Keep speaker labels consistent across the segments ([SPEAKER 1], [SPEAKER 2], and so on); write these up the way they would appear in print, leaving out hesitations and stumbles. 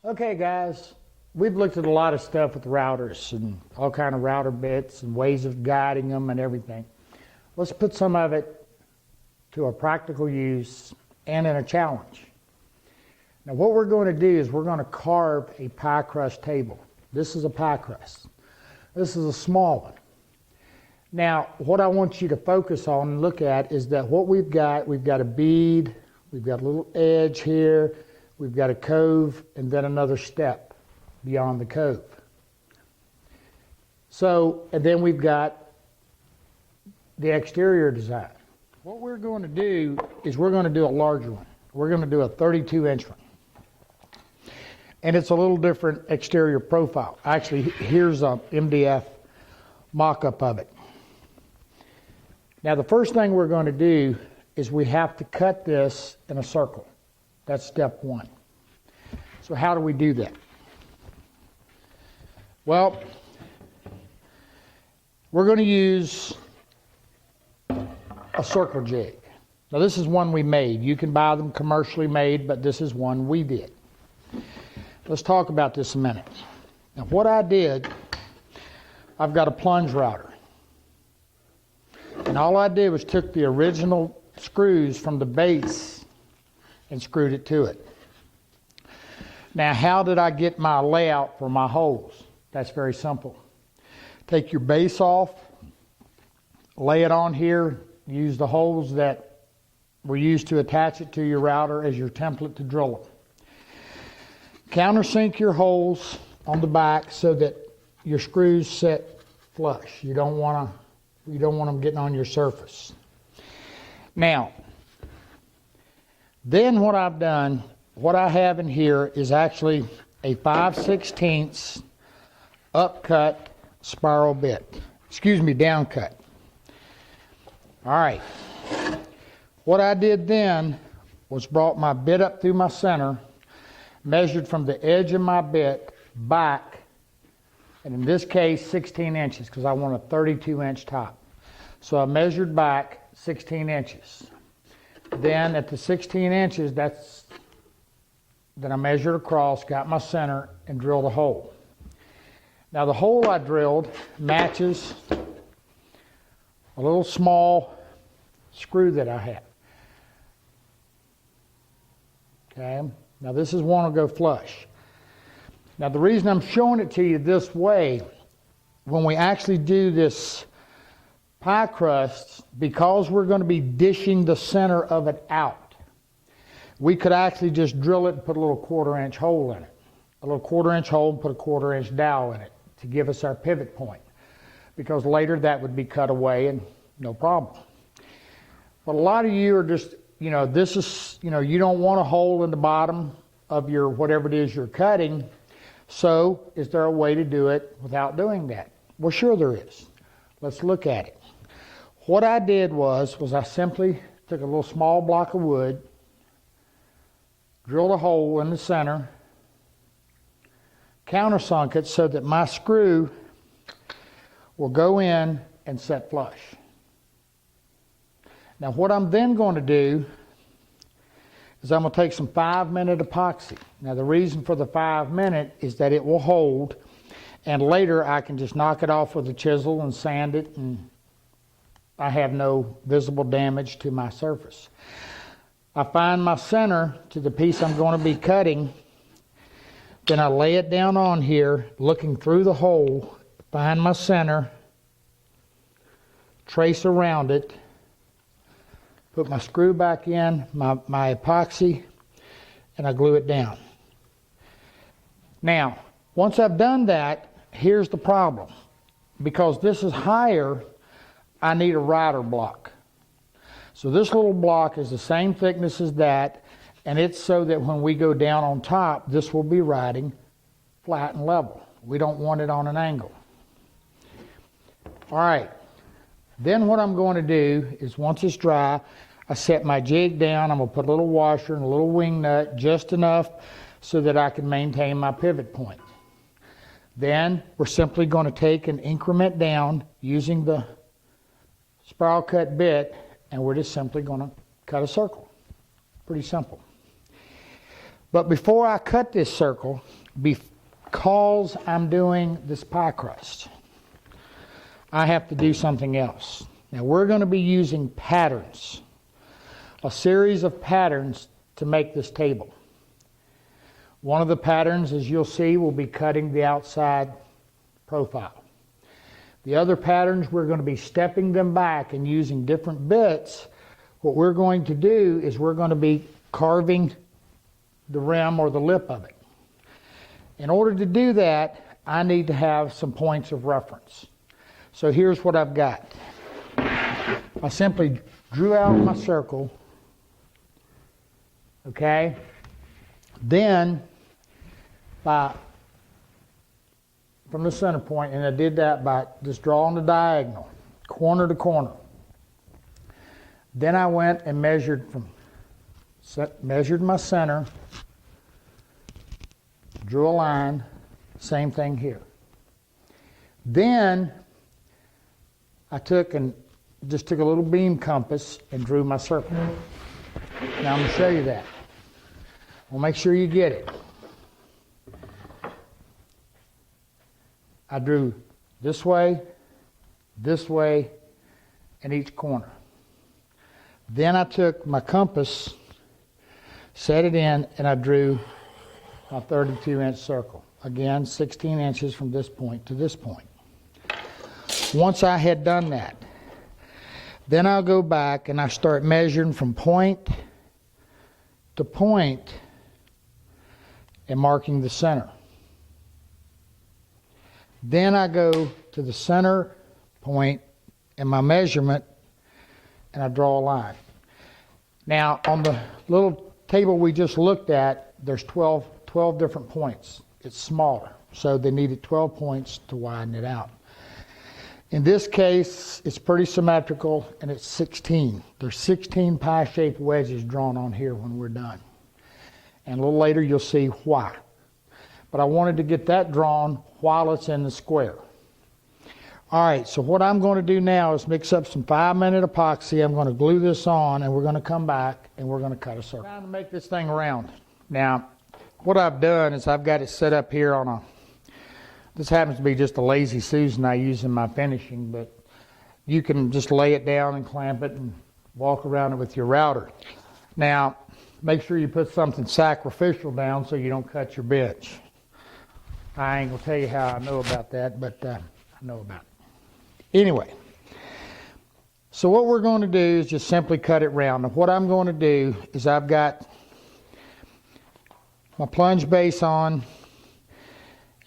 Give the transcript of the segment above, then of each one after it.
[SPEAKER 1] Okay guys, we've looked at a lot of stuff with routers and all kind of router bits and ways of guiding them and everything. Let's put some of it to a practical use and in a challenge. Now what we're going to do is we're going to carve a pie crust table. This is a pie crust. This is a small one. Now what I want you to focus on and look at is that what we've got a bead, we've got a little edge here, we've got a cove, and then another step beyond the cove. So, and then we've got the exterior design. What we're going to do is we're going to do a larger one. We're going to do a 32-inch one. And it's a little different exterior profile. Actually, here's a MDF mock-up of it. Now, the first thing we're going to do is we have to cut this in a circle. That's step one. So how do we do that? Well, we're going to use a circle jig. Now this is one we made. You can buy them commercially made, but this is one we did. Let's talk about this a minute. Now what I did, I've got a plunge router. And all I did was took the original screws from the base and screwed it to it. Now, how did I get my layout for my holes? That's very simple. Take your base off, lay it on here, use the holes that were used to attach it to your router as your template to drill them. Countersink your holes on the back so that your screws sit flush. You don't want them getting on your surface. Now, then what I've done, what I have in here is actually a 5/16 upcut spiral bit. Excuse me, down cut. All right. What I did then was brought my bit up through my center, measured from the edge of my bit back, and in this case 16 inches because I want a 32-inch top. So I measured back 16 inches. Then at the 16 inches, then I measured across, got my center, and drilled a hole. Now the hole I drilled matches a little small screw that I have. Okay, now this is one to go flush. Now the reason I'm showing it to you this way, when we actually do this pie crust, because we're going to be dishing the center of it out, we could actually just drill it and put a little 1/4-inch hole in it. A little 1/4-inch hole and put a 1/4-inch dowel in it to give us our pivot point. Because later that would be cut away and no problem. But a lot of you are just, this is, you don't want a hole in the bottom of your whatever it is you're cutting. So is there a way to do it without doing that? Well, sure there is. Let's look at it. What I did was I simply took a little small block of wood, drilled a hole in the center, countersunk it so that my screw will go in and set flush. Now what I'm then going to do is I'm going to take some 5-minute epoxy. Now the reason for the 5-minute is that it will hold, and later I can just knock it off with a chisel and sand it, and I have no visible damage to my surface. I find my center to the piece I'm going to be cutting, then I lay it down on here, looking through the hole, find my center, trace around it, put my screw back in, my epoxy, and I glue it down. Now, once I've done that, here's the problem. Because this is higher, I need a rider block. So this little block is the same thickness as that, and it's so that when we go down on top, this will be riding flat and level. We don't want it on an angle. All right. Then what I'm going to do is once it's dry, I set my jig down. I'm going to put a little washer and a little wing nut, just enough so that I can maintain my pivot point. Then we're simply going to take an increment down using the spiral cut bit, and we're just simply going to cut a circle. Pretty simple. But before I cut this circle, because I'm doing this pie crust, I have to do something else. Now we're going to be using patterns, a series of patterns to make this table. One of the patterns, as you'll see, will be cutting the outside profile. The other patterns, we're going to be stepping them back and using different bits. What we're going to do is we're going to be carving the rim or the lip of it. In order to do that, I need to have some points of reference. So here's what I've got. I simply drew out my circle, okay? Then, from the center point, and I did that by just drawing the diagonal, corner to corner. Then I went and measured my center, drew a line, same thing here. Then I took a little beam compass and drew my circle. Now I'm going to show you that. Well, make sure you get it. I drew this way, and each corner. Then I took my compass, set it in, and I drew a 32-inch circle. Again, 16 inches from this point to this point. Once I had done that, then I'll go back and I start measuring from point to point and marking the center. Then I go to the center point in my measurement and I draw a line. Now on the little table we just looked at, there's 12 different points. It's smaller, so they needed 12 points to widen it out. In this case, it's pretty symmetrical and it's 16. There's 16 pie-shaped wedges drawn on here when we're done. And a little later you'll see why. But I wanted to get that drawn while it's in the square. All right, so what I'm going to do now is mix up some 5-minute epoxy. I'm going to glue this on and we're going to come back and we're going to cut a circle. Time to make this thing round. Now, what I've done is I've got it set up here on this happens to be just a Lazy Susan I use in my finishing, but you can just lay it down and clamp it and walk around it with your router. Now, make sure you put something sacrificial down so you don't cut your bench. I ain't going to tell you how I know about that, but I know about it. Anyway, so what we're going to do is just simply cut it round. And what I'm going to do is I've got my plunge base on,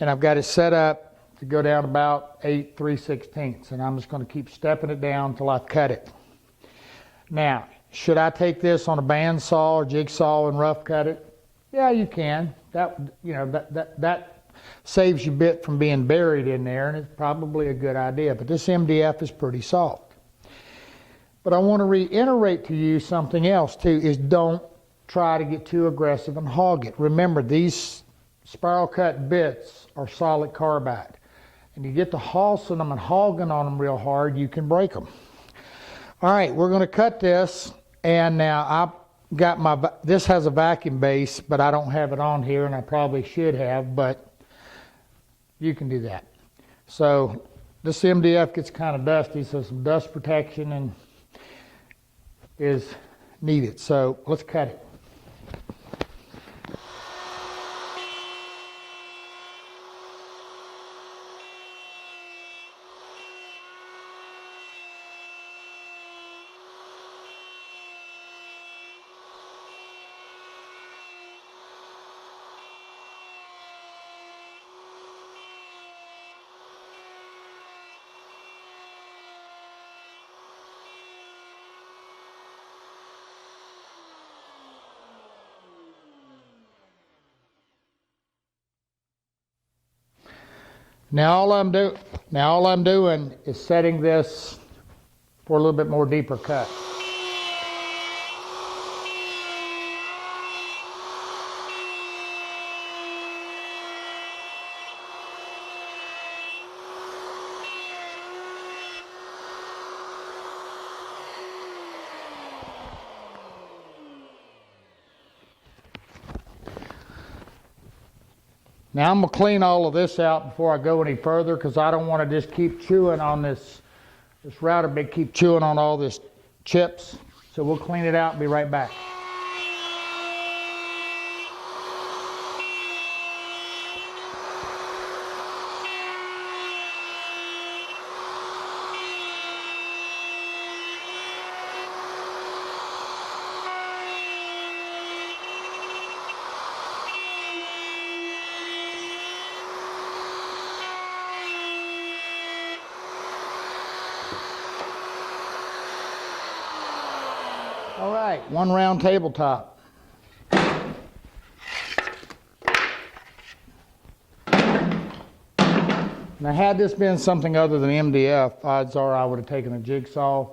[SPEAKER 1] and I've got it set up to go down about 8 3/16, and I'm just going to keep stepping it down until I've cut it. Now, should I take this on a bandsaw or jigsaw and rough cut it? Yeah, you can. That saves you a bit from being buried in there, and it's probably a good idea. But this MDF is pretty soft. But I want to reiterate to you something else too, is don't try to get too aggressive and hog it. Remember, these spiral cut bits are solid carbide. And you get to halsing them and hogging on them real hard, you can break them. All right, we're going to cut this. And now I've got this has a vacuum base, but I don't have it on here, and I probably should have, but you can do that. So this MDF gets kind of dusty, so some dust protection is needed. So let's cut it. Now all I'm doing is setting this for a little bit more deeper cut. Now I'm going to clean all of this out before I go any further, because I don't want to just keep chewing on this router bit, keep chewing on all this chips. So we'll clean it out and be right back. All right, one round tabletop. Now, had this been something other than MDF, odds are I would have taken a jigsaw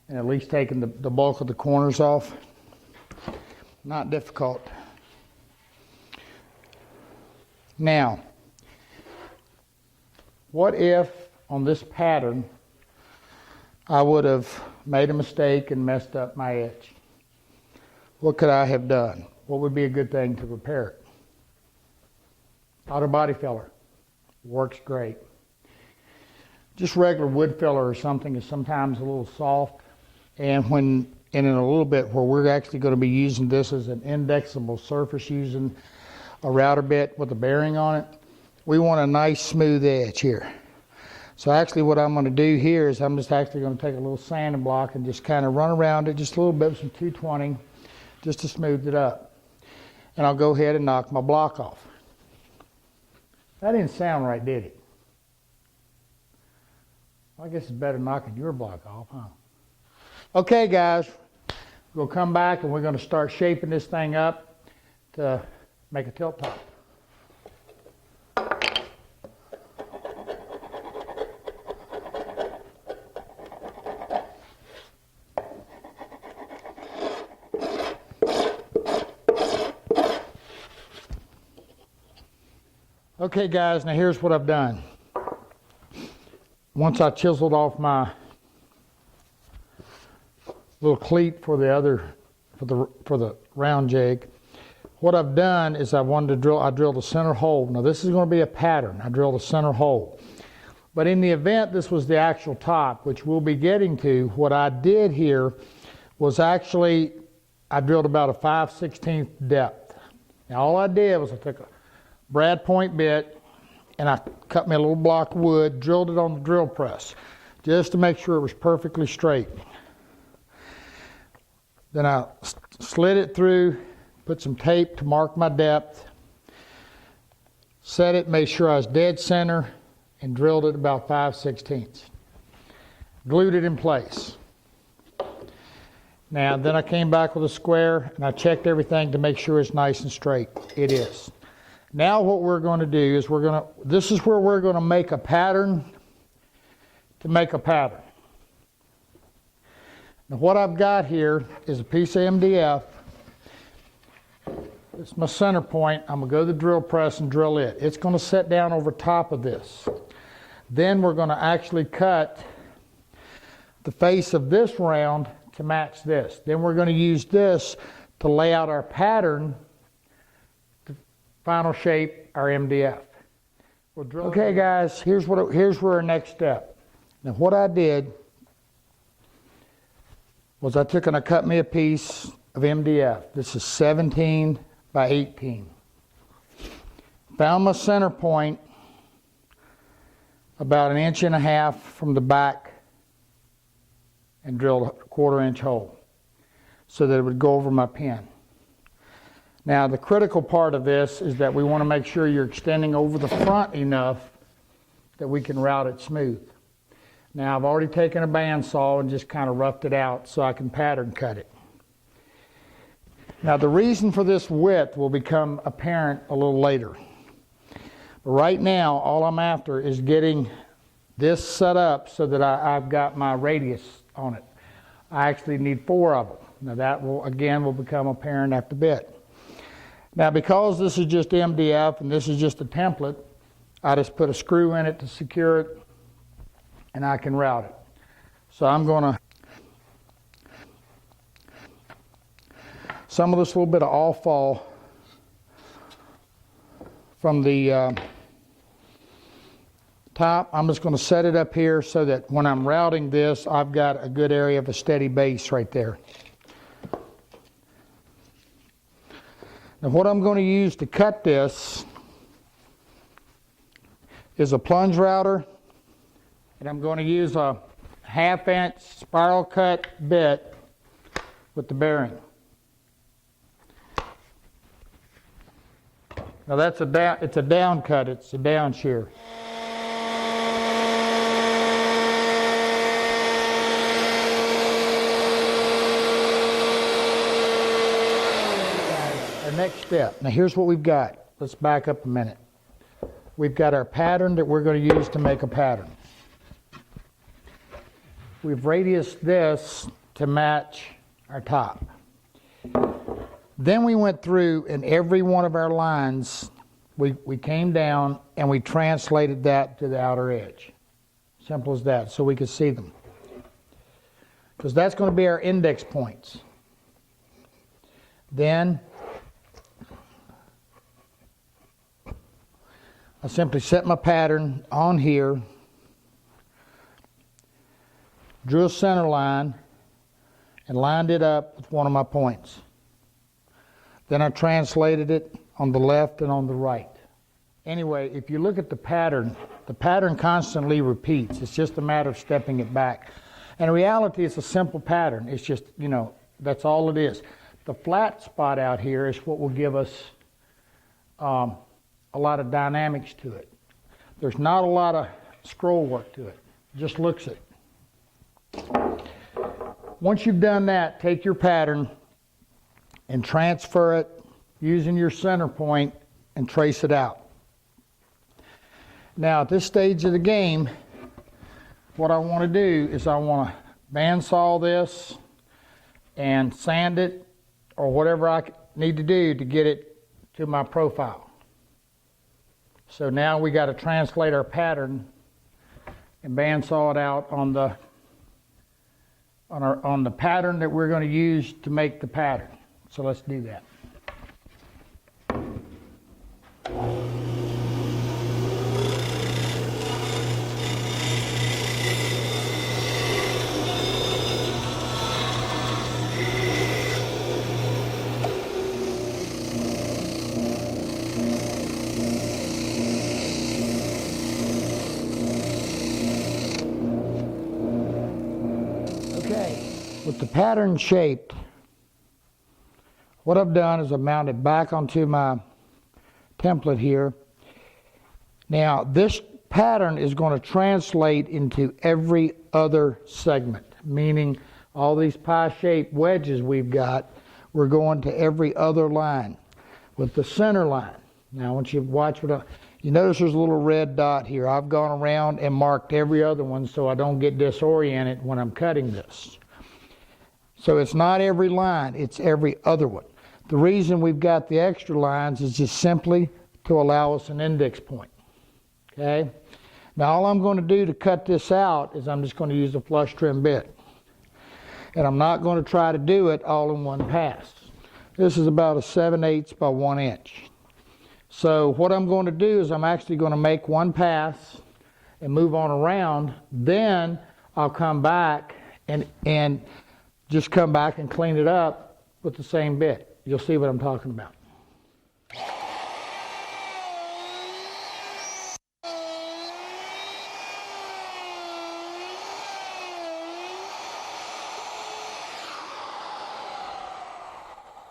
[SPEAKER 1] and at least taken the bulk of the corners off. Not difficult. Now, what if on this pattern I would have made a mistake and messed up my edge? What could I have done? What would be a good thing to repair it? Auto body filler. Works great. Just regular wood filler or something is sometimes a little soft. And in a little bit where we're actually going to be using this as an indexable surface using a router bit with a bearing on it, we want a nice smooth edge here. So actually what I'm going to do here is I'm just actually going to take a little sanding block and just kind of run around it just a little bit with some 220 just to smooth it up. And I'll go ahead and knock my block off. That didn't sound right, did it? Well, I guess it's better knocking your block off, huh? Okay, guys, we'll come back and we're going to start shaping this thing up to make a tilt top. Okay guys, now here's what I've done. Once I chiseled off my little cleat for the round jig, what I've done is I drilled a center hole. Now this is going to be a pattern. I drilled a center hole. But in the event this was the actual top, which we'll be getting to, what I did here was actually I drilled about a 5/16 depth. Now all I did was I took a brad point bit and I cut me a little block of wood, drilled it on the drill press just to make sure it was perfectly straight. Then I slid it through, put some tape to mark my depth, set it, made sure I was dead center, and drilled it about 5/16. Glued it in place. Now then I came back with a square and I checked everything to make sure it's nice and straight. It is. Now what we're going to do is this is where we're going to make a pattern to make a pattern. Now what I've got here is a piece of MDF. It's my center point. I'm going to go to the drill press and drill it. It's going to set down over top of this. Then we're going to actually cut the face of this round to match this. Then we're going to use this to lay out our pattern to final shape our MDF. Okay guys, here's where our next step. Now what I did was I took and I cut me a piece of MDF. This is 17 by 18. Found my center point about 1.5 inches from the back and drilled a 1/4 inch hole so that it would go over my pin. Now the critical part of this is that we want to make sure you're extending over the front enough that we can route it smooth. Now I've already taken a bandsaw and just kind of roughed it out so I can pattern cut it. Now the reason for this width will become apparent a little later. But right now all I'm after is getting this set up so that I've got my radius on it. I actually need 4 of them. Now that will become apparent after a bit. Now because this is just MDF and this is just a template, I just put a screw in it to secure it and I can route it. So I'm going to, some of this little bit of all-fall from the top. I'm just going to set it up here so that when I'm routing this, I've got a good area of a steady base right there. Now what I'm going to use to cut this is a plunge router, and I'm going to use a 1/2 inch spiral cut bit with the bearing. Now it's a down cut, it's a down shear. Our next step. Now here's what we've got. Let's back up a minute. We've got our pattern that we're going to use to make a pattern. We've radiused this to match our top. Then we went through, and every one of our lines, we came down and we translated that to the outer edge. Simple as that, so we could see them. Because that's going to be our index points. Then I simply set my pattern on here, drew a center line, and lined it up with one of my points. Then I translated it on the left and on the right. Anyway, if you look at the pattern constantly repeats. It's just a matter of stepping it back. And in reality, it's a simple pattern. It's just, that's all it is. The flat spot out here is what will give us a lot of dynamics to it. There's not a lot of scroll work to it. It just looks it. Once you've done that, take your pattern and transfer it using your center point and trace it out. Now at this stage of the game, what I want to do is I want to bandsaw this and sand it or whatever I need to do to get it to my profile. So now we got to translate our pattern and bandsaw it out on the pattern that we're going to use to make the pattern. So let's do that. With the pattern shaped, what I've done is I've mounted back onto my template here. Now this pattern is going to translate into every other segment, meaning all these pie-shaped wedges we've got, we're going to every other line with the center line. Now I want you to watch you notice there's a little red dot here. I've gone around and marked every other one so I don't get disoriented when I'm cutting this. So it's not every line, it's every other one. The reason we've got the extra lines is just simply to allow us an index point. Okay? Now all I'm going to do to cut this out is I'm just going to use a flush trim bit. And I'm not going to try to do it all in one pass. This is about a 7/8 by 1 inch. So what I'm going to do is I'm actually going to make one pass and move on around. Then I'll come back and just come back and clean it up with the same bit. You'll see what I'm talking about.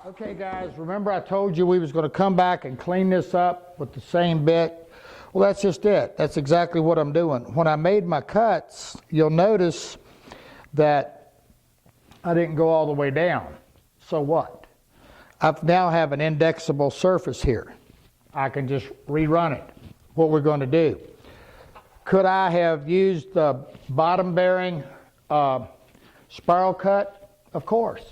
[SPEAKER 1] Okay guys, remember I told you we was going to come back and clean this up with the same bit? Well, that's just it. That's exactly what I'm doing. When I made my cuts, you'll notice that I didn't go all the way down. So what? I now have an indexable surface here. I can just rerun it. What we're going to do. Could I have used the bottom bearing spiral cut? Of course.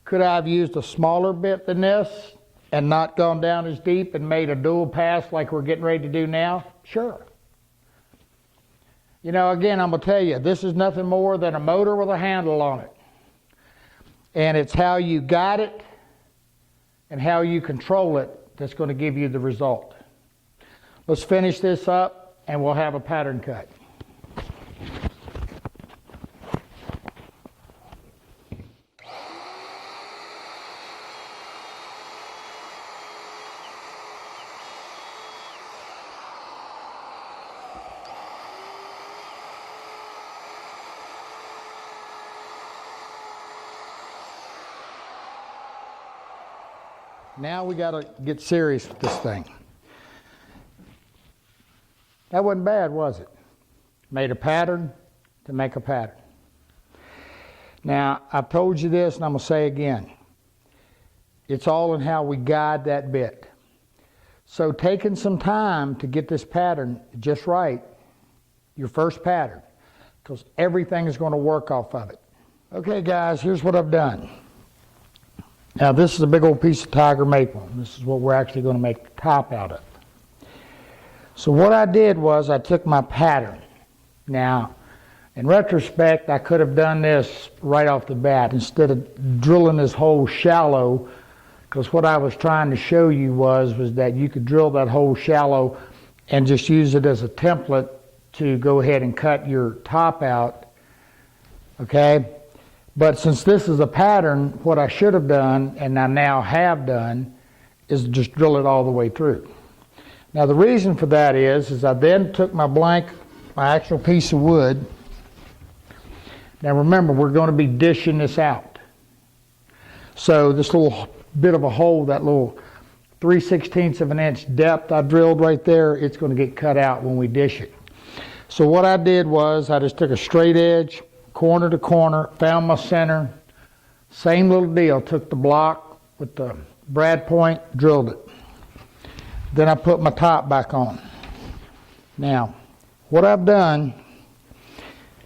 [SPEAKER 1] Could I have used a smaller bit than this and not gone down as deep and made a dual pass like we're getting ready to do now? Sure. Again, I'm going to tell you, this is nothing more than a motor with a handle on it. And it's how you guide it and how you control it that's going to give you the result. Let's finish this up and we'll have a pattern cut. Now we got to get serious with this thing. That wasn't bad, was it? Made a pattern to make a pattern. Now, I've told you this and I'm going to say again. It's all in how we guide that bit. So taking some time to get this pattern just right, your first pattern, because everything is going to work off of it. Okay guys, here's what I've done. Now this is a big old piece of tiger maple. This is what we're actually going to make the top out of. So what I did was I took my pattern. Now, in retrospect, I could have done this right off the bat instead of drilling this hole shallow, because what I was trying to show you was that you could drill that hole shallow and just use it as a template to go ahead and cut your top out. Okay? But since this is a pattern, what I should have done, and I now have done, is just drill it all the way through. Now the reason for that is I then took my actual piece of wood. Now remember, we're going to be dishing this out. So this little bit of a hole, that little 3/16 of an inch depth I drilled right there, it's going to get cut out when we dish it. So what I did was I just took a straight edge, corner to corner, found my center, same little deal, took the block with the brad point, drilled it. Then I put my top back on. Now, what I've done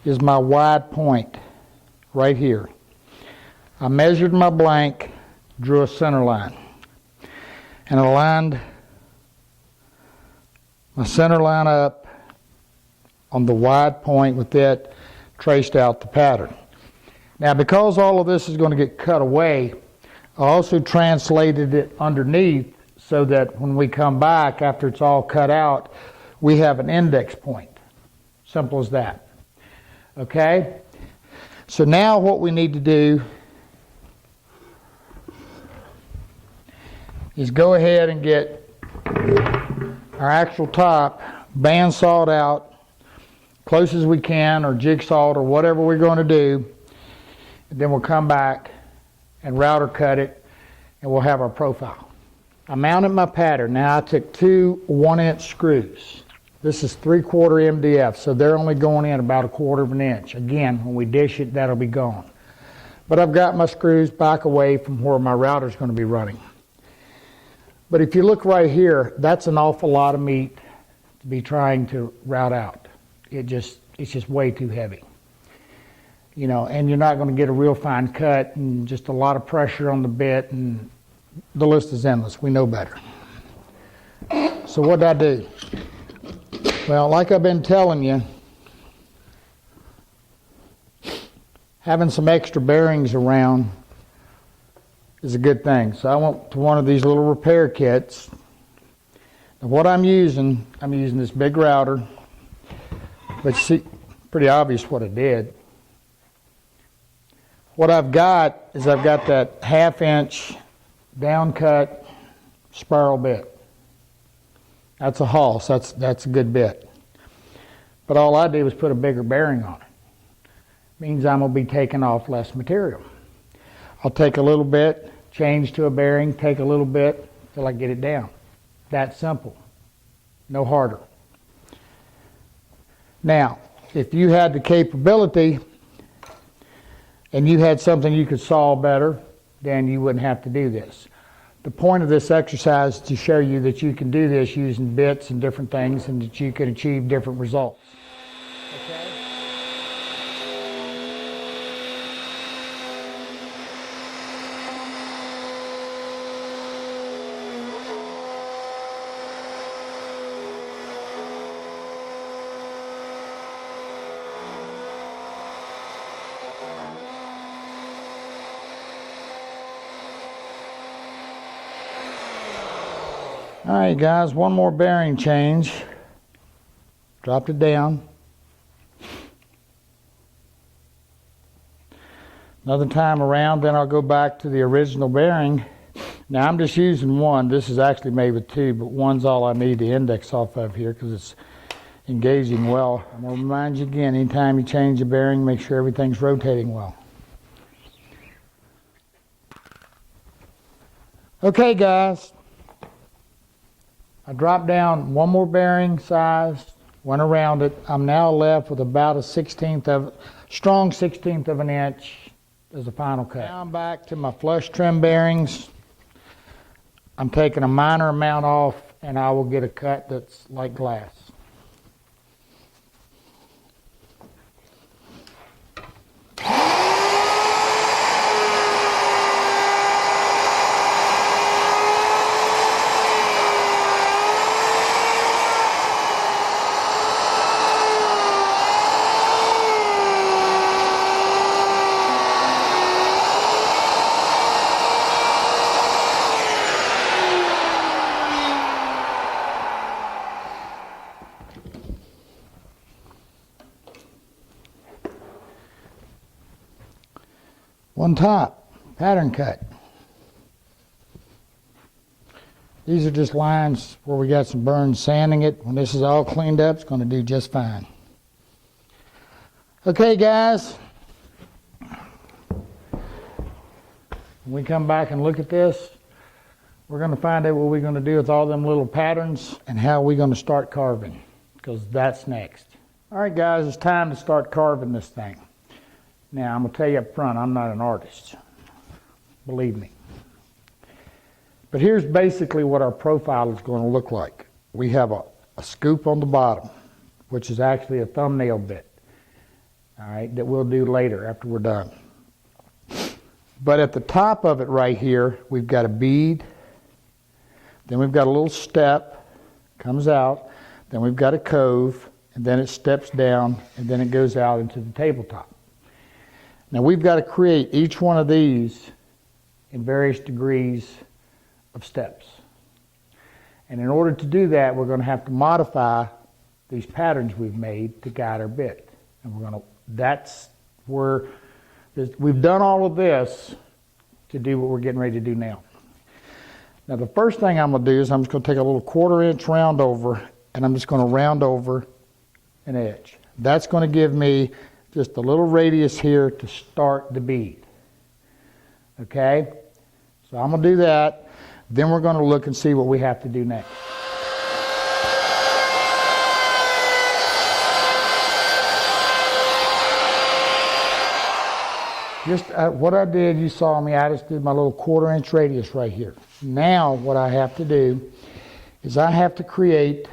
[SPEAKER 1] is my wide point right here. I measured my blank, drew a center line, and I lined my center line up on the wide point with it, traced out the pattern. Now because all of this is going to get cut away, I also translated it underneath so that when we come back after it's all cut out, we have an index point. Simple as that. Okay? So now what we need to do is go ahead and get our actual top bandsawed out close as we can, or jigsawed, or whatever we're going to do. And then we'll come back and router cut it, and we'll have our profile. I mounted my pattern. Now I took two 1-inch screws. This is 3/4 MDF, so they're only going in about 1/4 of an inch. Again, when we dish it, that'll be gone. But I've got my screws back away from where my router's going to be running. But if you look right here, that's an awful lot of meat to be trying to route out. It's just way too heavy. You know, and you're not going to get a real fine cut, and just a lot of pressure on the bit, and the list is endless. We know better. So what did I do? Well, like I've been telling you, having some extra bearings around is a good thing. So I went to one of these little repair kits. Now what I'm using this big router. But you see, pretty obvious what I did. What I've got is I've got that 1/2-inch down cut spiral bit. That's a Hals. That's a good bit. But all I did was put a bigger bearing on it. Means I'm going to be taking off less material. I'll take a little bit, change to a bearing, take a little bit till I get it down. That simple. No harder. Now, if you had the capability and you had something you could saw better, then you wouldn't have to do this. The point of this exercise is to show you that you can do this using bits and different things, and that you can achieve different results. Okay? All right, guys, one more bearing change. Dropped it down. Another time around, then I'll go back to the original bearing. Now I'm just using one. This is actually made with two, but one's all I need to index off of here because it's engaging well. I'm going to remind you again, anytime you change a bearing, make sure everything's rotating well. Okay, guys. I dropped down one more bearing size, went around it. I'm now left with about a strong 16th of an inch as a final cut. Now I'm back to my flush trim bearings. I'm taking a minor amount off and I will get a cut that's like glass. One top, pattern cut. These are just lines where we got some burns sanding it. When this is all cleaned up, it's going to do just fine. Okay, guys. When we come back and look at this, we're going to find out what we're going to do with all them little patterns and how we're going to start carving, because that's next. All right, guys, it's time to start carving this thing. Now, I'm going to tell you up front, I'm not an artist. Believe me. But here's basically what our profile is going to look like. We have a scoop on the bottom, which is actually a thumbnail bit, all right, that we'll do later after we're done. But at the top of it right here, we've got a bead. Then we've got a little step, comes out. Then we've got a cove, and then it steps down, and then it goes out into the tabletop. Now we've got to create each one of these in various degrees of steps. And in order to do that, we're going to have to modify these patterns we've made to guide our bit. And that's where we've done all of this to do what we're getting ready to do now. Now the first thing I'm going to do is I'm just going to take a little 1/4 inch round over, and I'm just going to round over an edge. That's going to give me just a little radius here to start the bead. Okay? So I'm going to do that. Then we're going to look and see what we have to do next. Just what I did, you saw me, I just did my little 1/4 inch radius right here. Now what I have to do is I have to create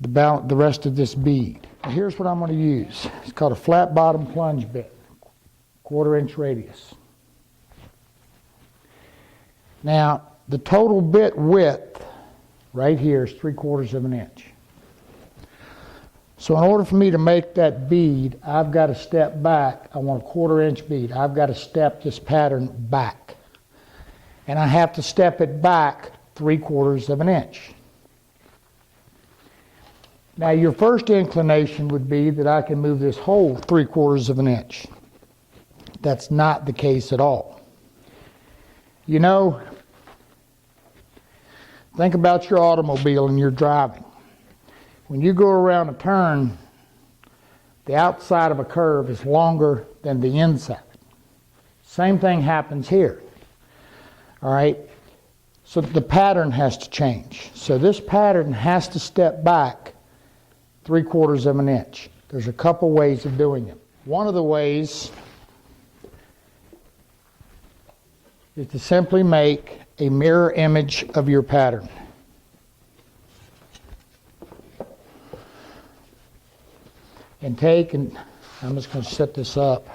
[SPEAKER 1] the rest of this bead. Here's what I'm going to use. It's called a flat bottom plunge bit, 1/4 inch radius. Now, the total bit width right here is 3/4 of an inch. So in order for me to make that bead, I've got to step back. I want a 1/4 inch bead. I've got to step this pattern back. And I have to step it back 3/4 of an inch. Now your first inclination would be that I can move this whole 3/4 of an inch. That's not the case at all. You know, think about your automobile and you're driving. When you go around a turn, the outside of a curve is longer than the inside. Same thing happens here. All right? So the pattern has to change. So this pattern has to step back 3/4 of an inch. There's a couple ways of doing it. One of the ways is to simply make a mirror image of your pattern. And I'm just going to set this up.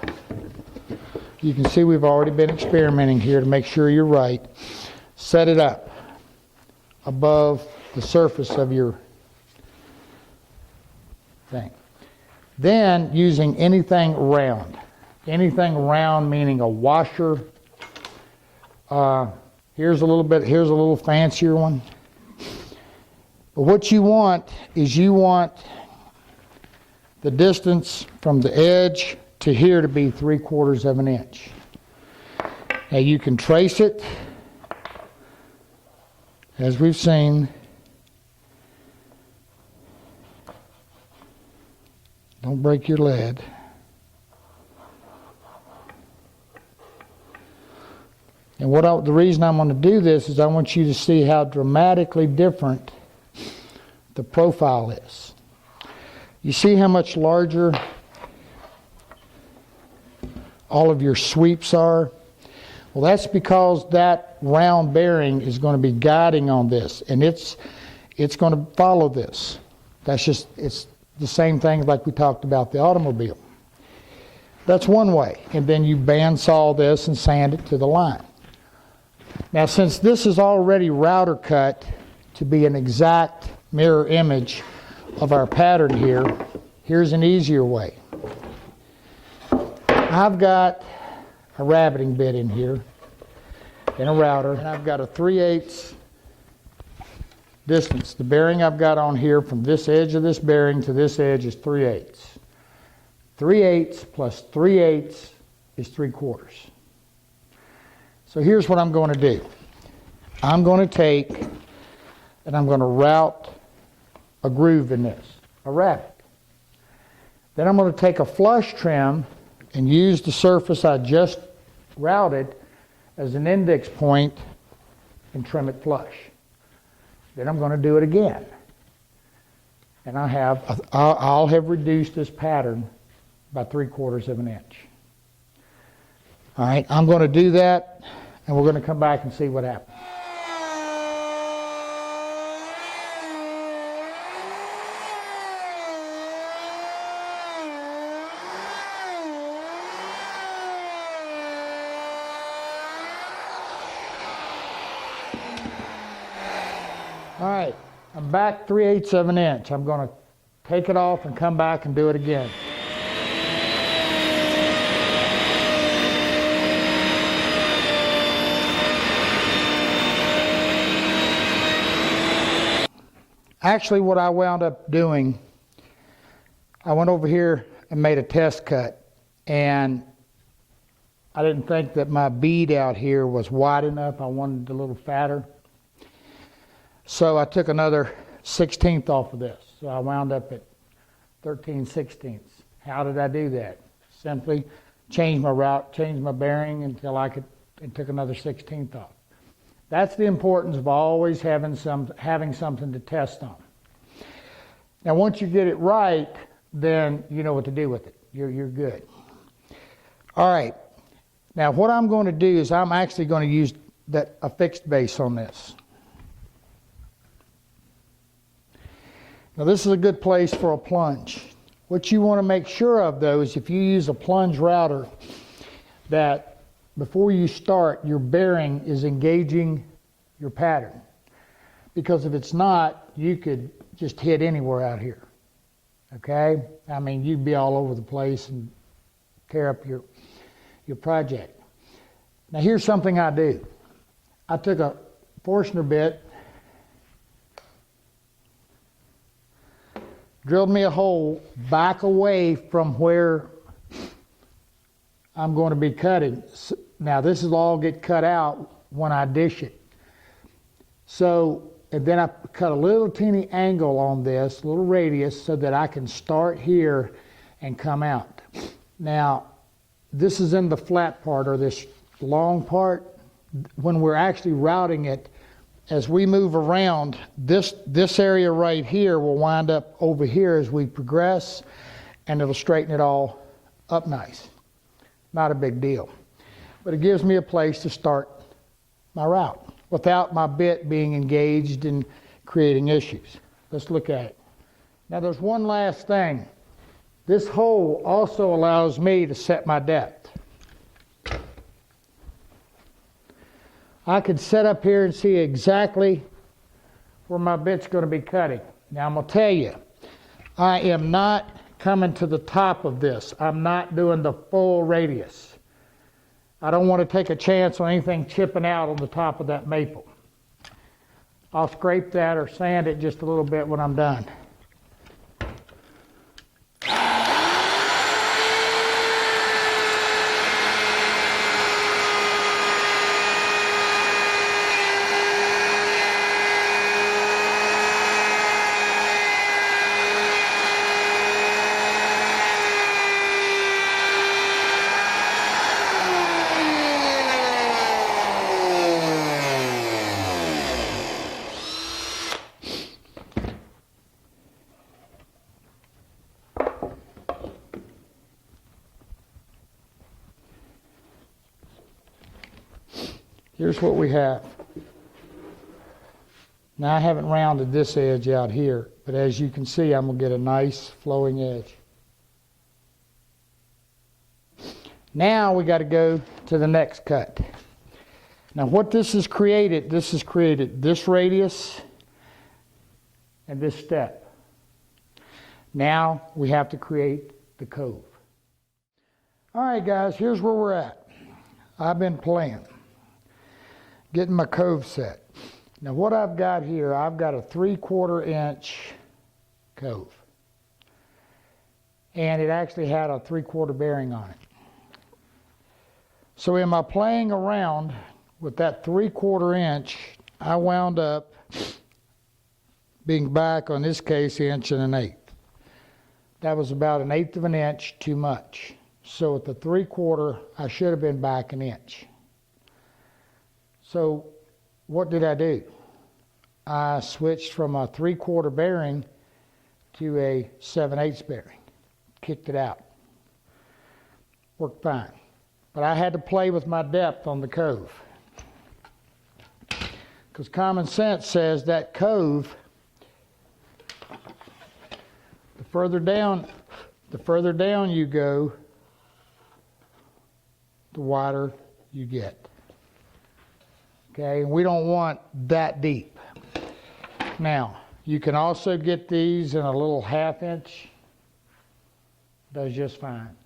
[SPEAKER 1] You can see we've already been experimenting here to make sure you're right. Set it up above the surface of your thing. Then using anything round meaning a washer, Here's a little fancier one. But what you want is you want the distance from the edge to here to be 3/4 of an inch. Now you can trace it, as we've seen. Don't break your lead. And the reason I'm going to do this is I want you to see how dramatically different the profile is. You see how much larger all of your sweeps are? Well, that's because that round bearing is going to be guiding on this, and it's going to follow this. It's the same thing like we talked about the automobile. That's one way. And then you bandsaw this and sand it to the line. Now, since this is already router cut to be an exact mirror image of our pattern here, here's an easier way. I've got a rabbiting bit in here and a router, and I've got a 3/8 distance. The bearing I've got on here from this edge of this bearing to this edge is 3/8. 3/8 plus 3/8 is 3/4. So here's what I'm going to do. I'm going to take and I'm going to route a groove in this, a rabbet. Then I'm going to take a flush trim and use the surface I just routed as an index point and trim it flush. Then I'm going to do it again. And I'll have reduced this pattern by 3/4 of an inch. All right, I'm going to do that, and we're going to come back and see what happens. All right, I'm back 3/8 of an inch. I'm going to take it off and come back and do it again. Actually, what I wound up doing, I went over here and made a test cut, and I didn't think that my bead out here was wide enough. I wanted it a little fatter. So I took another 1/16 off of this. So I wound up at 13/16. How did I do that? Simply changed my route, changed my bearing until I could, and took another 1/16 off. That's the importance of always having something to test on. Now, once you get it right, then you know what to do with it. You're good. All right. Now, what I'm going to do is I'm actually going to use a fixed base on this. Now, this is a good place for a plunge. What you want to make sure of, though, is if you use a plunge router, that before you start, your bearing is engaging your pattern. Because if it's not, you could just hit anywhere out here. Okay? I mean, you'd be all over the place and tear up your project. Now, here's something I do. I took a Forstner bit, drilled me a hole back away from where I'm going to be cutting. Now, this will all get cut out when I dish it. So, and then I cut a little teeny angle on this, a little radius, so that I can start here and come out. Now, this is in the flat part, or this long part. When we're actually routing it, as we move around, this area right here will wind up over here as we progress, and it'll straighten it all up nice. Not a big deal. But it gives me a place to start my route without my bit being engaged in creating issues. Let's look at it. Now, there's one last thing. This hole also allows me to set my depth. I could set up here and see exactly where my bit's going to be cutting. Now, I'm going to tell you, I am not coming to the top of this. I'm not doing the full radius. I don't want to take a chance on anything chipping out on the top of that maple. I'll scrape that or sand it just a little bit when I'm done. Here's what we have. Now I haven't rounded this edge out here, but as you can see, I'm going to get a nice flowing edge. Now we got to go to the next cut. Now what this has created this radius and this step. Now we have to create the cove. All right guys, here's where we're at. I've been playing, getting my cove set. Now what I've got here, I've got a 3/4 inch cove. And it actually had a 3/4 bearing on it. So in my playing around with that 3/4 inch, I wound up being back, on this case, 1 1/8. That was about 1/8 of an inch too much. So at the 3/4, I should have been back 1 inch. So what did I do? I switched from a 3/4 bearing to a 7/8 bearing. Kicked it out. Worked fine. But I had to play with my depth on the cove. Because common sense says that cove, the further down you go, the wider you get. Okay, and we don't want that deep. Now, you can also get these in a little 1/2 inch. Does just fine.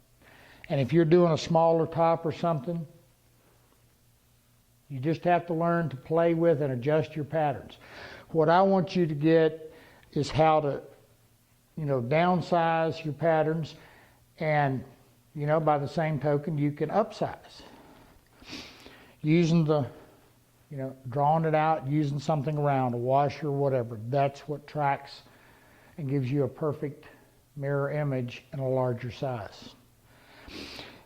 [SPEAKER 1] And if you're doing a smaller top or something, you just have to learn to play with and adjust your patterns. What I want you to get is how to, downsize your patterns, and, by the same token, you can upsize. Using the, drawing it out, using something around, a washer or whatever. That's what tracks and gives you a perfect mirror image in a larger size.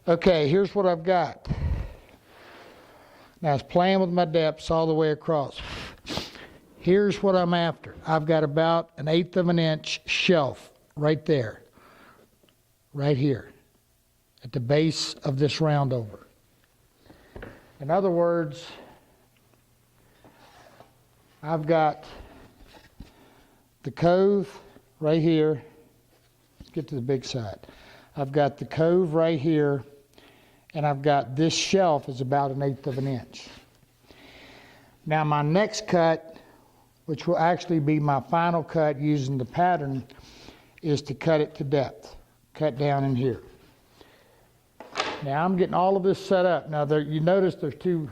[SPEAKER 1] Okay, here's what I've got. Now it's playing with my depths all the way across. Here's what I'm after. I've got about 1/8 of an inch shelf right there, right here, at the base of this roundover. In other words, I've got the cove right here. Let's get to the big side. I've got the cove right here, and I've got this shelf is about 1/8 of an inch. Now my next cut, which will actually be my final cut using the pattern, is to cut it to depth. Cut down in here. Now I'm getting all of this set up. Now you notice there's 2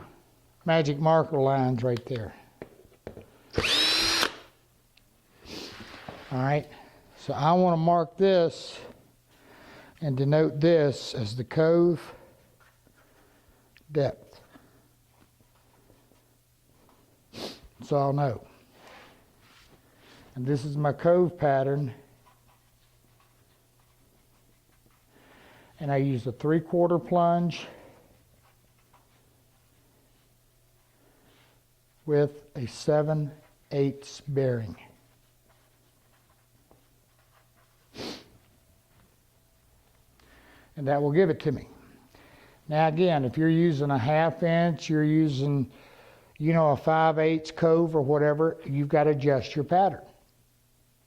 [SPEAKER 1] magic marker lines right there. All right, so I want to mark this and denote this as the cove depth. So I'll know. And this is my cove pattern. And I use a 3/4 plunge with a 7/8 bearing. And that will give it to me. Now again, if you're using a 1/2 inch, you're using, a 5/8 cove or whatever, you've got to adjust your pattern.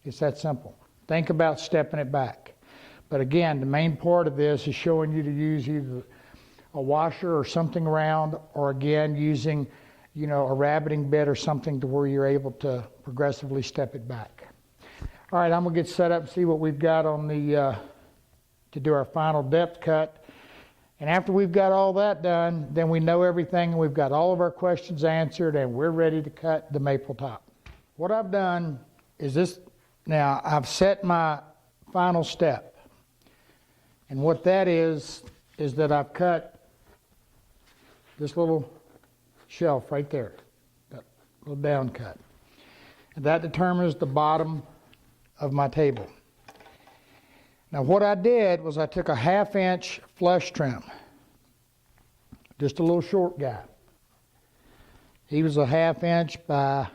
[SPEAKER 1] It's that simple. Think about stepping it back. But again, the main part of this is showing you to use either a washer or something around, or again, using, a rabbiting bit or something to where you're able to progressively step it back. All right, I'm gonna get set up and see what we've got on the, to do our final depth cut. And after we've got all that done, then we know everything and we've got all of our questions answered and we're ready to cut the maple top. What I've done is this. Now I've set my final step. And what that is that I've cut this little shelf right there, that little down cut. And that determines the bottom of my table. Now what I did was I took a 1/2 inch flush trim, just a little short guy. He was a 1/2 inch by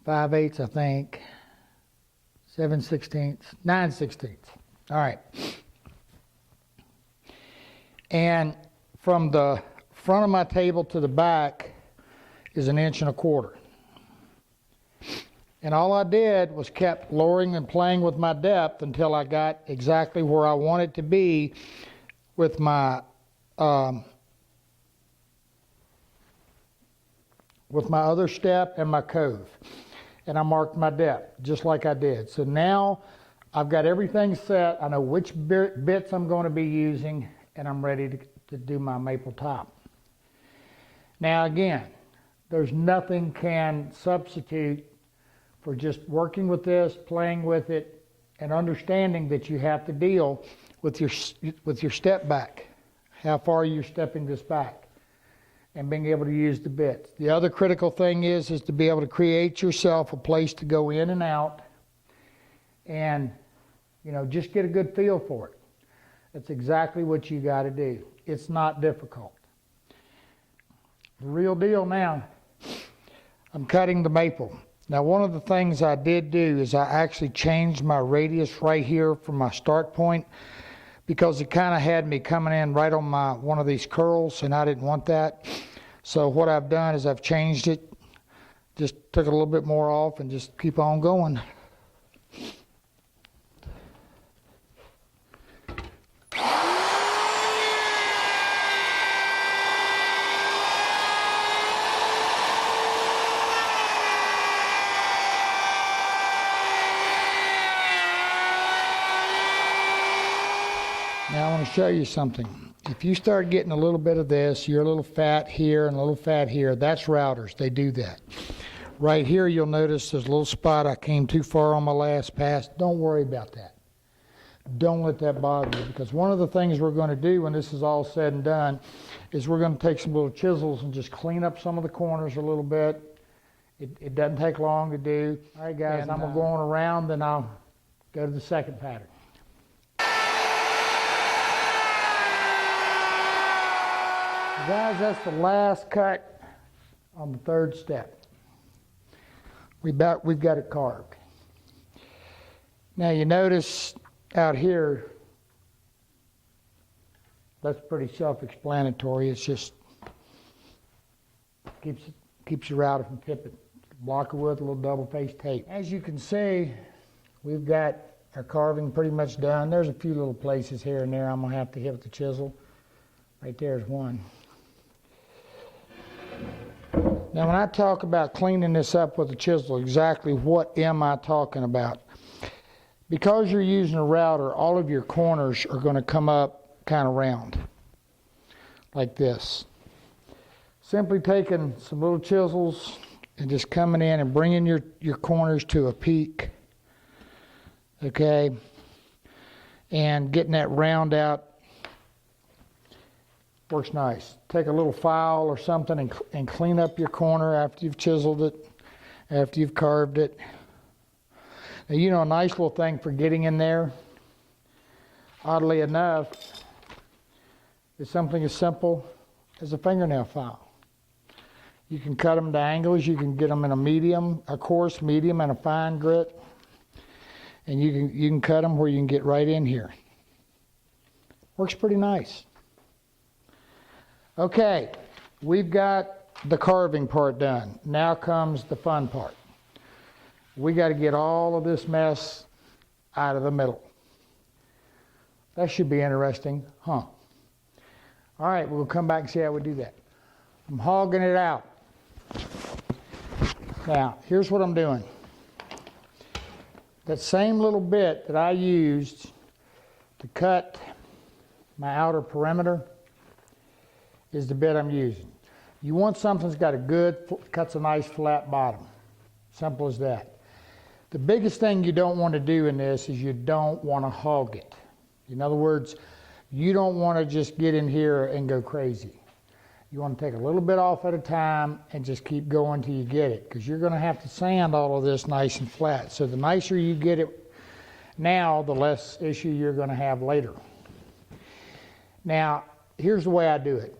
[SPEAKER 1] 5/8, I think, 7/16, 9/16. All right. And from the front of my table to the back is 1.25 inches. And all I did was kept lowering and playing with my depth until I got exactly where I want it to be with my other step and my cove. And I marked my depth just like I did. So now I've got everything set. I know which bits I'm going to be using, and I'm ready to do my maple top. Now again, there's nothing can substitute for just working with this, playing with it, and understanding that you have to deal with your step back, how far you're stepping this back, and being able to use the bits. The other critical thing is to be able to create yourself a place to go in and out, and just get a good feel for it. That's exactly what you got to do. It's not difficult. The real deal now, I'm cutting the maple. Now one of the things I did do is I actually changed my radius right here from my start point, because it kind of had me coming in right on one of these curls, and I didn't want that. So what I've done is I've changed it, just took a little bit more off and just keep on going. Now I want to show you something. If you start getting a little bit of this, you're a little fat here and a little fat here, that's routers. They do that. Right here you'll notice there's a little spot. I came too far on my last pass. Don't worry about that. Don't let that bother you, because one of the things we're going to do when this is all said and done is we're going to take some little chisels and just clean up some of the corners a little bit. It doesn't take long to do. All right guys, I'm going to go on around, then I'll go to the second pattern. Guys, that's the last cut on the third step. We've got it carved. Now you notice out here, that's pretty self-explanatory. It's just keeps your router from tipping. Block of wood, a little double-faced tape. As you can see, we've got our carving pretty much done. There's a few little places here and there I'm gonna have to hit with the chisel. Right there's one. Now when I talk about cleaning this up with a chisel, exactly what am I talking about? Because you're using a router, all of your corners are going to come up kind of round, like this. Simply taking some little chisels and just coming in and bringing your corners to a peak, okay? And getting that round out works nice. Take a little file or something and clean up your corner after you've chiseled it, after you've carved it. Now, a nice little thing for getting in there, oddly enough, is something as simple as a fingernail file. You can cut them to angles. You can get them in a coarse, medium, and a fine grit. And you can cut them where you can get right in here. Works pretty nice. Okay, we've got the carving part done. Now comes the fun part. We got to get all of this mess out of the middle. That should be interesting, huh? All right, we'll come back and see how we do that. I'm hogging it out. Now, here's what I'm doing. That same little bit that I used to cut my outer perimeter, is the bit I'm using. You want something that's got a good, cuts a nice flat bottom. Simple as that. The biggest thing you don't want to do in this is you don't want to hog it. In other words, you don't want to just get in here and go crazy. You want to take a little bit off at a time and just keep going till you get it, because you're going to have to sand all of this nice and flat. So the nicer you get it now, the less issue you're going to have later. Now, here's the way I do it.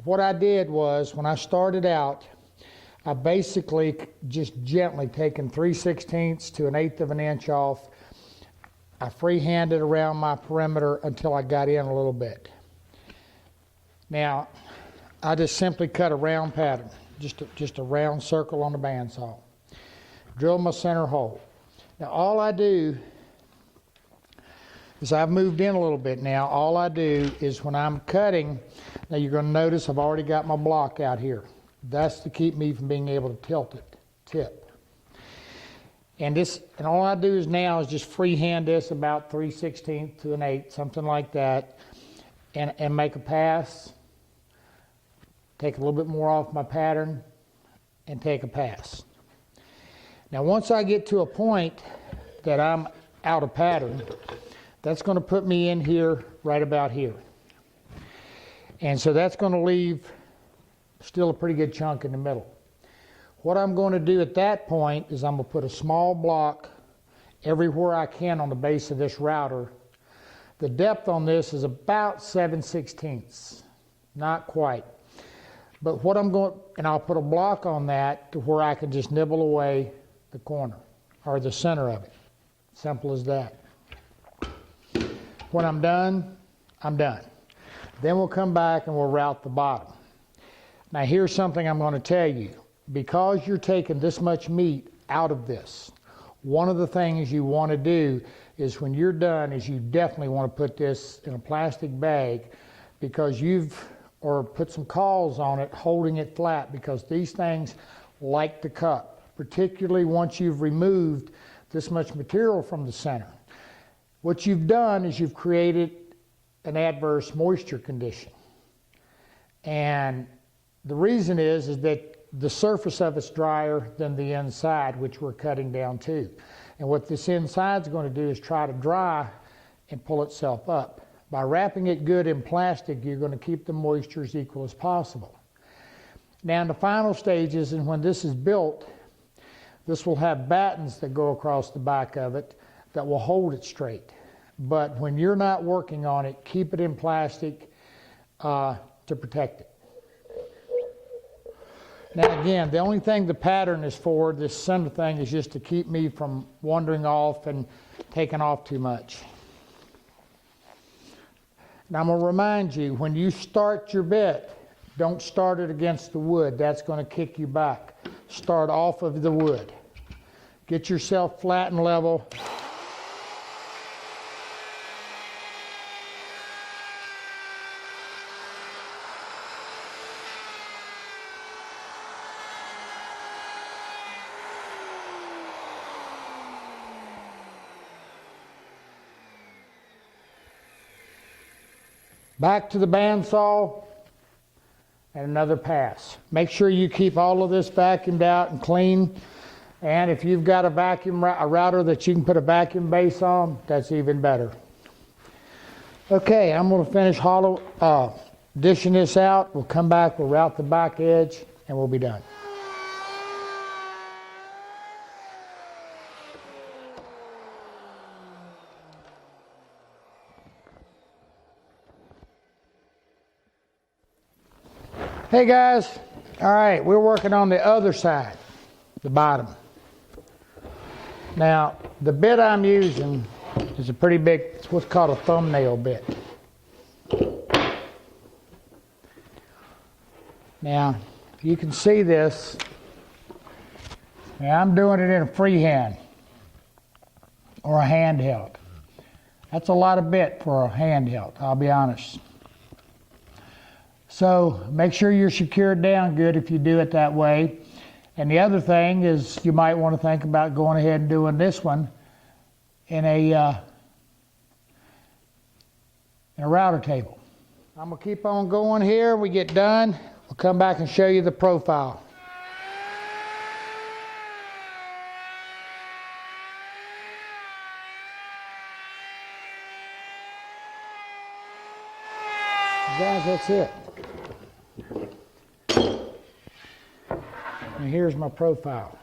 [SPEAKER 1] What I did was, when I started out, I basically just gently taken 3/16 to 1/8 of an inch off. I freehanded around my perimeter until I got in a little bit. Now, I just simply cut a round pattern, just a round circle on the bandsaw. Drill my center hole. Now, all I do is, I've moved in a little bit now, all I do is when I'm cutting, now you're going to notice I've already got my block out here. That's to keep me from being able to tilt it, tip. And all I do is now is just freehand this about 3/16 to 1/8, something like that, and make a pass. Take a little bit more off my pattern and take a pass. Now, once I get to a point that I'm out of pattern, that's going to put me in here right about here. And so that's going to leave still a pretty good chunk in the middle. What I'm going to do at that point is I'm going to put a small block everywhere I can on the base of this router. The depth on this is about 7/16, not quite. But what I'm going, and I'll put a block on that to where I can just nibble away the corner or the center of it. Simple as that. When I'm done, I'm done. Then we'll come back and we'll route the bottom. Now, here's something I'm going to tell you. Because you're taking this much meat out of this, one of the things you want to do is, when you're done, is you definitely want to put this in a plastic bag, because or put some cawls on it holding it flat, because these things like to cup, particularly once you've removed this much material from the center. What you've done is you've created an adverse moisture condition. And the reason is that the surface of it's drier than the inside, which we're cutting down to. And what this inside's going to do is try to dry and pull itself up. By wrapping it good in plastic, you're going to keep the moisture as equal as possible. Now, in the final stages, and when this is built, this will have battens that go across the back of it that will hold it straight. But when you're not working on it, keep it in plastic to protect it. Now, again, the only thing the pattern is for, this center thing, is just to keep me from wandering off and taking off too much. Now, I'm going to remind you, when you start your bit, don't start it against the wood. That's going to kick you back. Start off of the wood. Get yourself flat and level. Back to the bandsaw and another pass. Make sure you keep all of this vacuumed out and clean. And if you've got a router that you can put a vacuum base on, that's even better. Okay, I'm going to finish dishing this out. We'll come back, we'll route the back edge, and we'll be done. Hey guys, all right, we're working on the other side, the bottom. Now, the bit I'm using is a pretty big, it's what's called a thumbnail bit. Now, you can see this. Now, I'm doing it in a freehand or a handheld. That's a lot of bit for a handheld, I'll be honest. So make sure you're secured down good if you do it that way. And the other thing is, you might want to think about going ahead and doing this one in a and a router table. I'm gonna keep on going here. We get done, we'll come back and show you the profile. Guys, that's it. And here's my profile.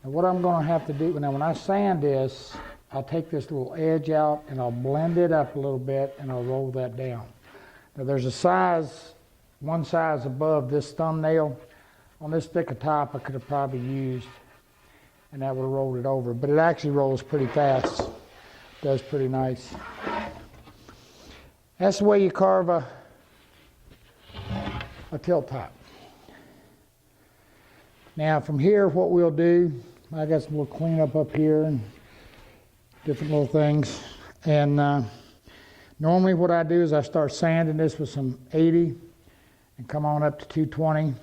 [SPEAKER 1] And what I'm going to have to do, now when I sand this, I'll take this little edge out and I'll blend it up a little bit and I'll roll that down. Now there's a size, one size above this thumbnail. On this thicker top I could have probably used, and that would have rolled it over, but it actually rolls pretty fast. Does pretty nice. That's the way you carve a tilt top. Now from here, what we'll do, I guess we'll clean up here and different little things. And normally what I do is I start sanding this with some 80 and come on up to 220.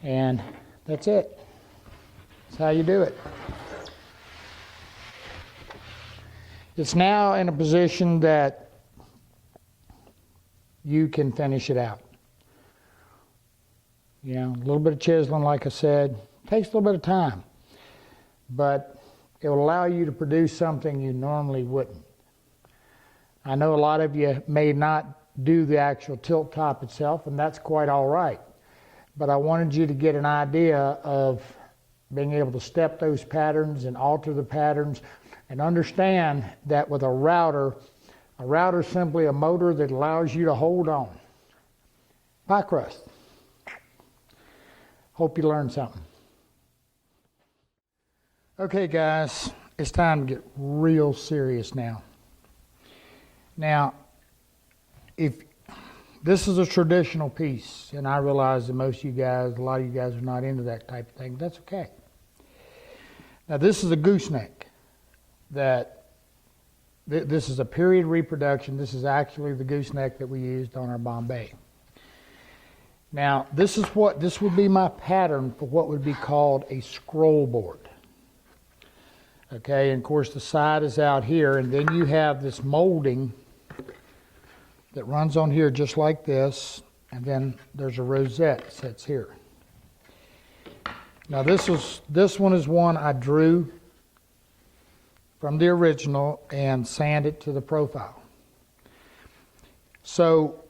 [SPEAKER 1] And that's it. That's how you do it. It's now in a position that you can finish it out. You know, a little bit of chiseling, like I said, takes a little bit of time, but it will allow you to produce something you normally wouldn't. I know a lot of you may not do the actual tilt top itself, and that's quite all right, but I wanted you to get an idea of being able to step those patterns and alter the patterns, and understand that with a router is simply a motor that allows you to hold on. Pie crust. Hope you learned something. Okay guys, it's time to get real serious now. Now, if this is a traditional piece, and I realize that most of you guys, a lot of you guys are not into that type of thing, that's okay. Now this is a gooseneck. This is a period reproduction. This is actually the gooseneck that we used on our Bombay. Now, this would be my pattern for what would be called a scroll board. Okay, and of course the side is out here, and then you have this molding that runs on here just like this, and then there's a rosette that sits here. Now this one is one I drew from the original and sand it to the profile. So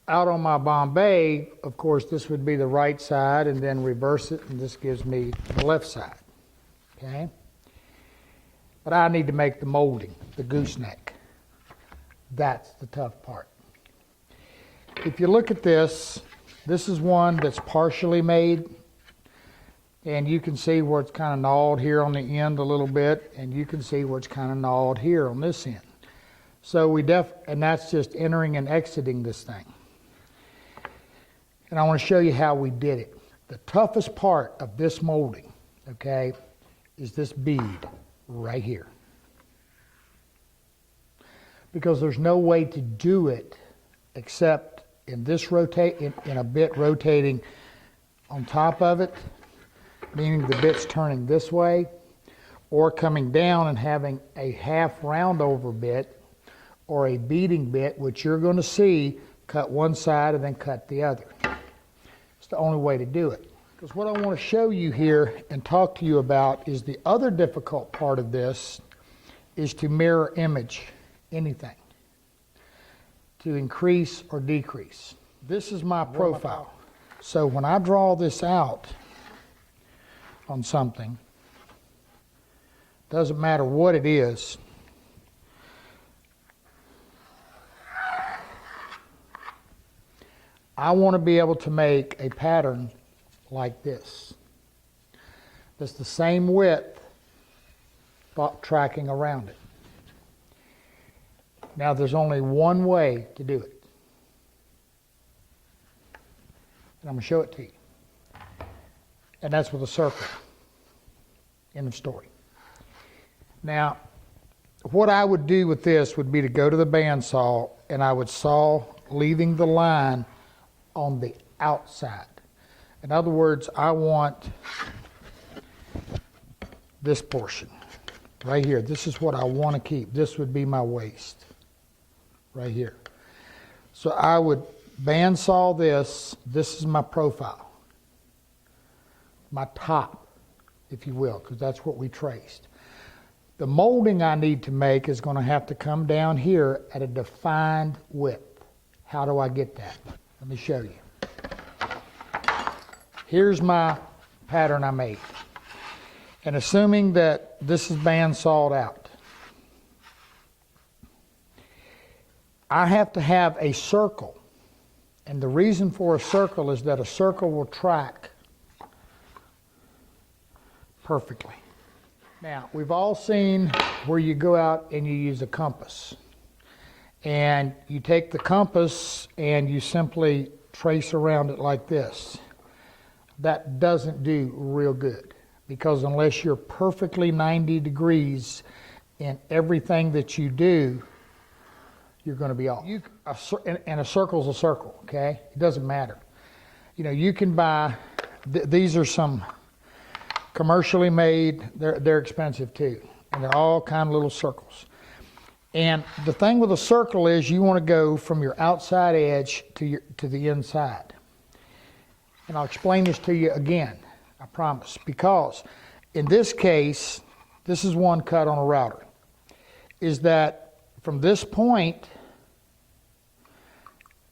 [SPEAKER 1] out on my Bombay, of course, this would be the right side, and then reverse it, and this gives me the left side. Okay? But I need to make the molding, the gooseneck. That's the tough part. If you look at this is one that's partially made. And you can see where it's kind of gnawed here on the end a little bit, and you can see where it's kind of gnawed here on this end. So and that's just entering and exiting this thing. And I want to show you how we did it. The toughest part of this molding, okay, is this bead right here. Because there's no way to do it except in this in a bit rotating on top of it, meaning the bit's turning this way, or coming down and having a half round over bit or a beading bit, which you're going to see cut one side and then cut the other. It's the only way to do it. Because what I want to show you here and talk to you about is the other difficult part of this is to mirror image anything, to increase or decrease. This is my profile. So when I draw this out on something, doesn't matter what it is, I want to be able to make a pattern like this. That's the same width, but tracking around it. Now there's only one way to do it. And I'm going to show it to you. And that's with a circle. End of story. Now, what I would do with this would be to go to the bandsaw, and I would saw leaving the line on the outside. In other words, I want this portion. right here. This is what I want to keep. This would be my waist, right here. So I would bandsaw this. This is my profile, my top, if you will, because that's what we traced. The molding I need to make is going to have to come down here at a defined width. How do I get that? Let me show you. Here's my pattern I made. And assuming that this is bandsawed out, I have to have a circle. And the reason for a circle is that a circle will track perfectly. Now, we've all seen where you go out and you use a compass. And you take the compass and you simply trace around it like this. That doesn't do real good, because unless you're perfectly 90 degrees in everything that you do, you're going to be off. And a circle's a circle, okay? It doesn't matter. You know, you can buy, these are some commercially made, they're expensive too. And they're all kind of little circles. And the thing with a circle is you want to go from your outside edge to the inside. And I'll explain this to you again, I promise. Because in this case, this is one cut on a router, is that from this point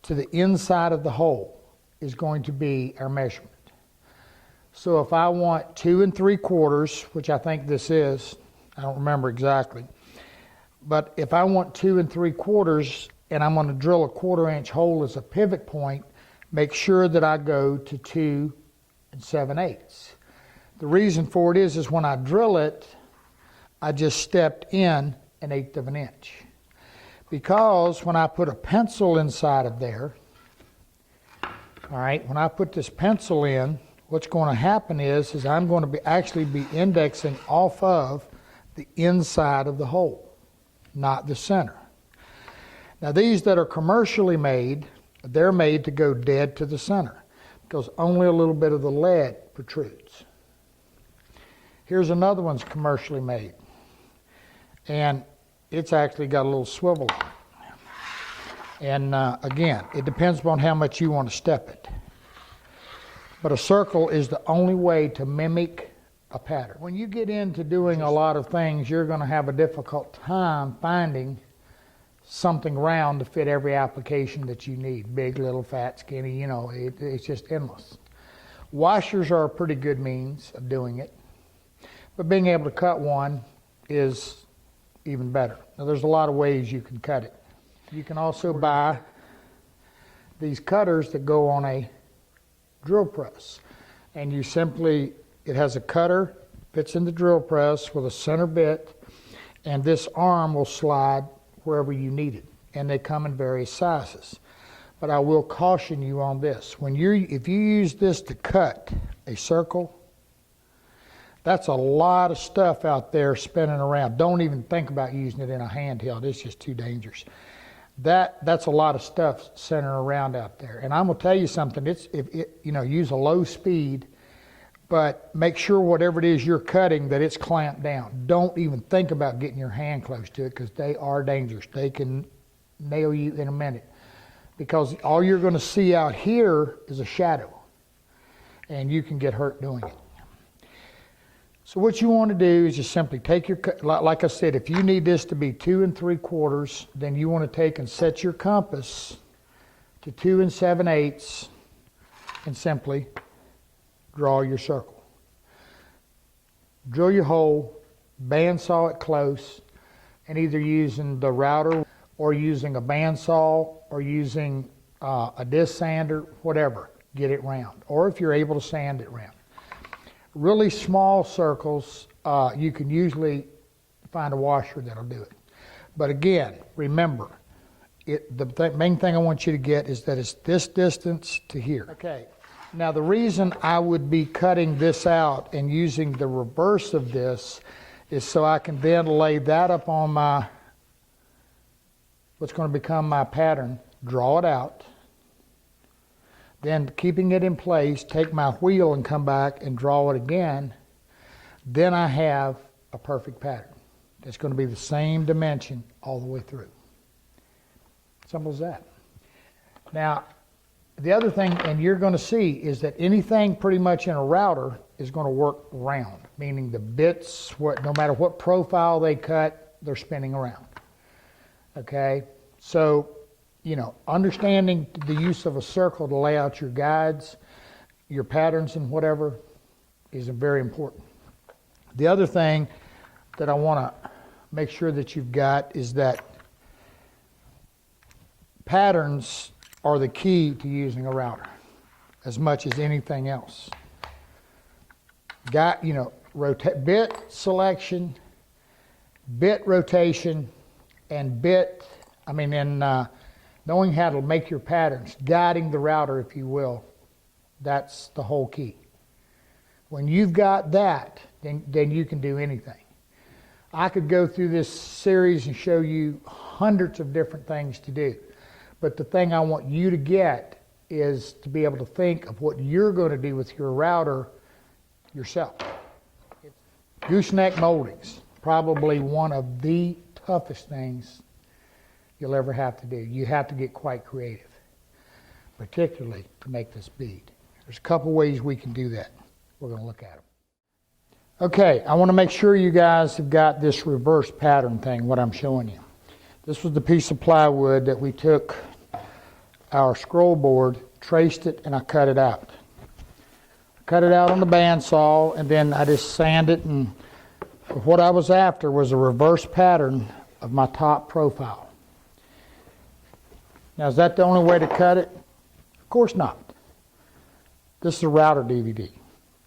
[SPEAKER 1] to the inside of the hole is going to be our measurement. So if I want 2 3/4, which I think this is, I don't remember exactly, but if I want 2 3/4 and I'm going to drill a 1/4 inch hole as a pivot point, make sure that I go to 2 7/8. The reason for it is when I drill it, I just stepped in 1/8 of an inch. Because when I put a pencil inside of there, all right, when I put this pencil in, what's going to happen is I'm going to actually be indexing off of the inside of the hole, not the center. Now these that are commercially made, they're made to go dead to the center because only a little bit of the lead protrudes. Here's another one's commercially made, and it's actually got a little swivel on it. And again, it depends upon how much you want to step it. But a circle is the only way to mimic a pattern. When you get into doing a lot of things, you're going to have a difficult time finding something round to fit every application that you need. Big, little, fat, skinny, you know, it's just endless. Washers are a pretty good means of doing it, but being able to cut one is even better. Now there's a lot of ways you can cut it. You can also buy these cutters that go on a drill press, and you simply, it has a cutter, fits in the drill press with a center bit, and this arm will slide wherever you need it, and they come in various sizes. But I will caution you on this. If you use this to cut a circle, that's a lot of stuff out there spinning around. Don't even think about using it in a handheld. It's just too dangerous. That's a lot of stuff centering around out there. And I'm gonna tell you something. Use a low speed, but make sure whatever it is you're cutting that it's clamped down. Don't even think about getting your hand close to it because they are dangerous. They can nail you in a minute because all you're going to see out here is a shadow, and you can get hurt doing it. So what you want to do is just simply take your, like I said, if you need this to be 2 3/4, then you want to take and set your compass to 2 7/8 and simply draw your circle. Drill your hole, bandsaw it close, and either using the router or using a bandsaw or using a disc sander, whatever, get it round. Or if you're able to sand it round. Really small circles, you can usually find a washer that'll do it. But again, remember, the main thing I want you to get is that it's this distance to here. Okay. Now the reason I would be cutting this out and using the reverse of this is so I can then lay that up on my, what's going to become my pattern, draw it out, then keeping it in place, take my wheel and come back and draw it again, then I have a perfect pattern. that's going to be the same dimension all the way through. Simple as that. Now, the other thing, and you're going to see, is that anything pretty much in a router is going to work round, meaning the bits, no matter what profile they cut, they're spinning around. Okay? So, you know, understanding the use of a circle to lay out your guides, your patterns and whatever is very important. The other thing that I want to make sure that you've got is that patterns are the key to using a router as much as anything else. Got, you know, bit selection, bit rotation, and knowing how to make your patterns, guiding the router, if you will, that's the whole key. When you've got that, then you can do anything. I could go through this series and show you hundreds of different things to do. But the thing I want you to get is to be able to think of what you're going to do with your router yourself. Gooseneck moldings, probably one of the toughest things you'll ever have to do. You have to get quite creative, particularly to make this bead. There's a couple ways we can do that. We're going to look at them. Okay, I want to make sure you guys have got this reverse pattern thing, what I'm showing you. This was the piece of plywood that we took our scroll board, traced it, and I cut it out. I cut it out on the bandsaw, and then I just sanded it, and what I was after was a reverse pattern of my top profile. Now, is that the only way to cut it? Of course not. This is a router DVD.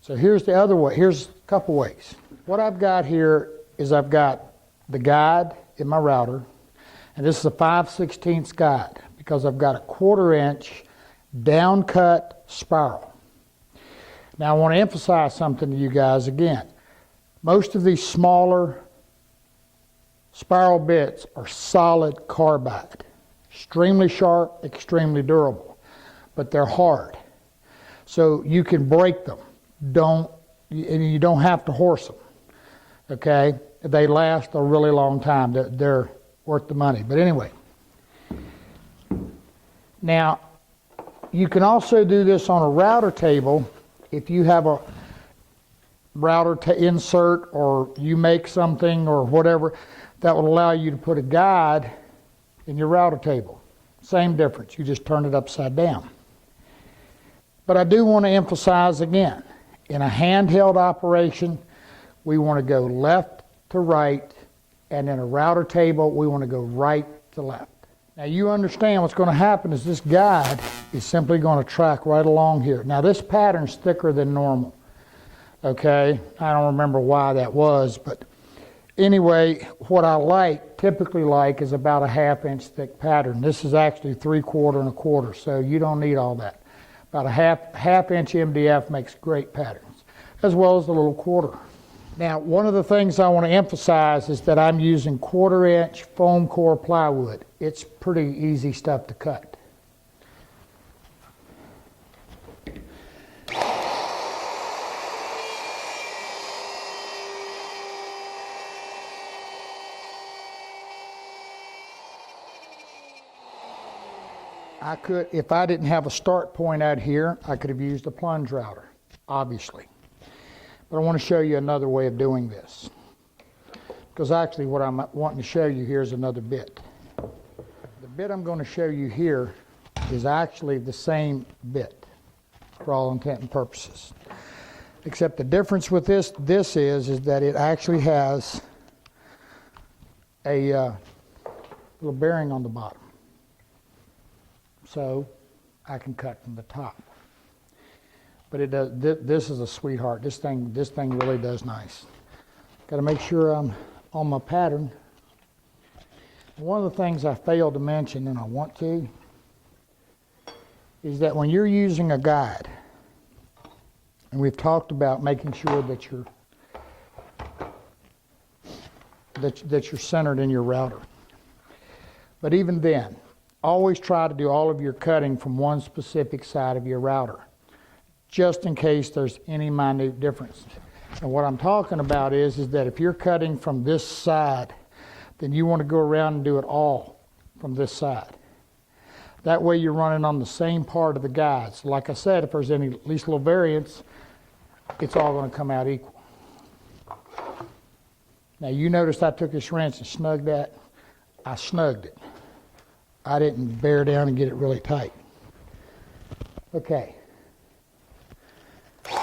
[SPEAKER 1] So here's the other way. Here's a couple ways. What I've got here is I've got the guide in my router, and this is a 5/16 guide because I've got a 1/4 inch down cut spiral. Now I want to emphasize something to you guys again. Most of these smaller spiral bits are solid carbide. Extremely sharp, extremely durable, but they're hard. So you can break them. You don't have to horse them. Okay? They last a really long time. They're worth the money. But anyway. Now, you can also do this on a router table if you have a router to insert, or you make something or whatever that will allow you to put a guide in your router table. Same difference. You just turn it upside down. But I do want to emphasize again, in a handheld operation, we want to go left to right, and in a router table, we want to go right to left. Now you understand what's going to happen is this guide is simply going to track right along here. Now this pattern's thicker than normal, okay? I don't remember why that was, but anyway, what I typically like is about a 1/2 inch thick pattern. This is actually 3/4 and 1/4, so you don't need all that. About a half inch MDF makes great patterns, as well as the little 1/4. Now, one of the things I want to emphasize is that I'm using 1/4 inch foam core plywood. It's pretty easy stuff to cut. I could, if I didn't have a start point out here, I could have used a plunge router, obviously. But I want to show you another way of doing this. Because actually what I'm wanting to show you here is another bit. The bit I'm going to show you here is actually the same bit for all intent and purposes. Except the difference with this is that it actually has a little bearing on the bottom. So I can cut from the top. But it does. This is a sweetheart. This thing really does nice. Got to make sure I'm on my pattern. One of the things I failed to mention, and I want to, is that when you're using a guide, and we've talked about making sure that you're centered in your router. But even then, always try to do all of your cutting from one specific side of your router, just in case there's any minute difference. And what I'm talking about is that if you're cutting from this side, then you want to go around and do it all from this side. That way you're running on the same part of the guide. So like I said, if there's any least little variance, it's all going to come out equal. Now you noticed I took this wrench and snugged that. I snugged it. I didn't bear down and get it really tight. Okay. I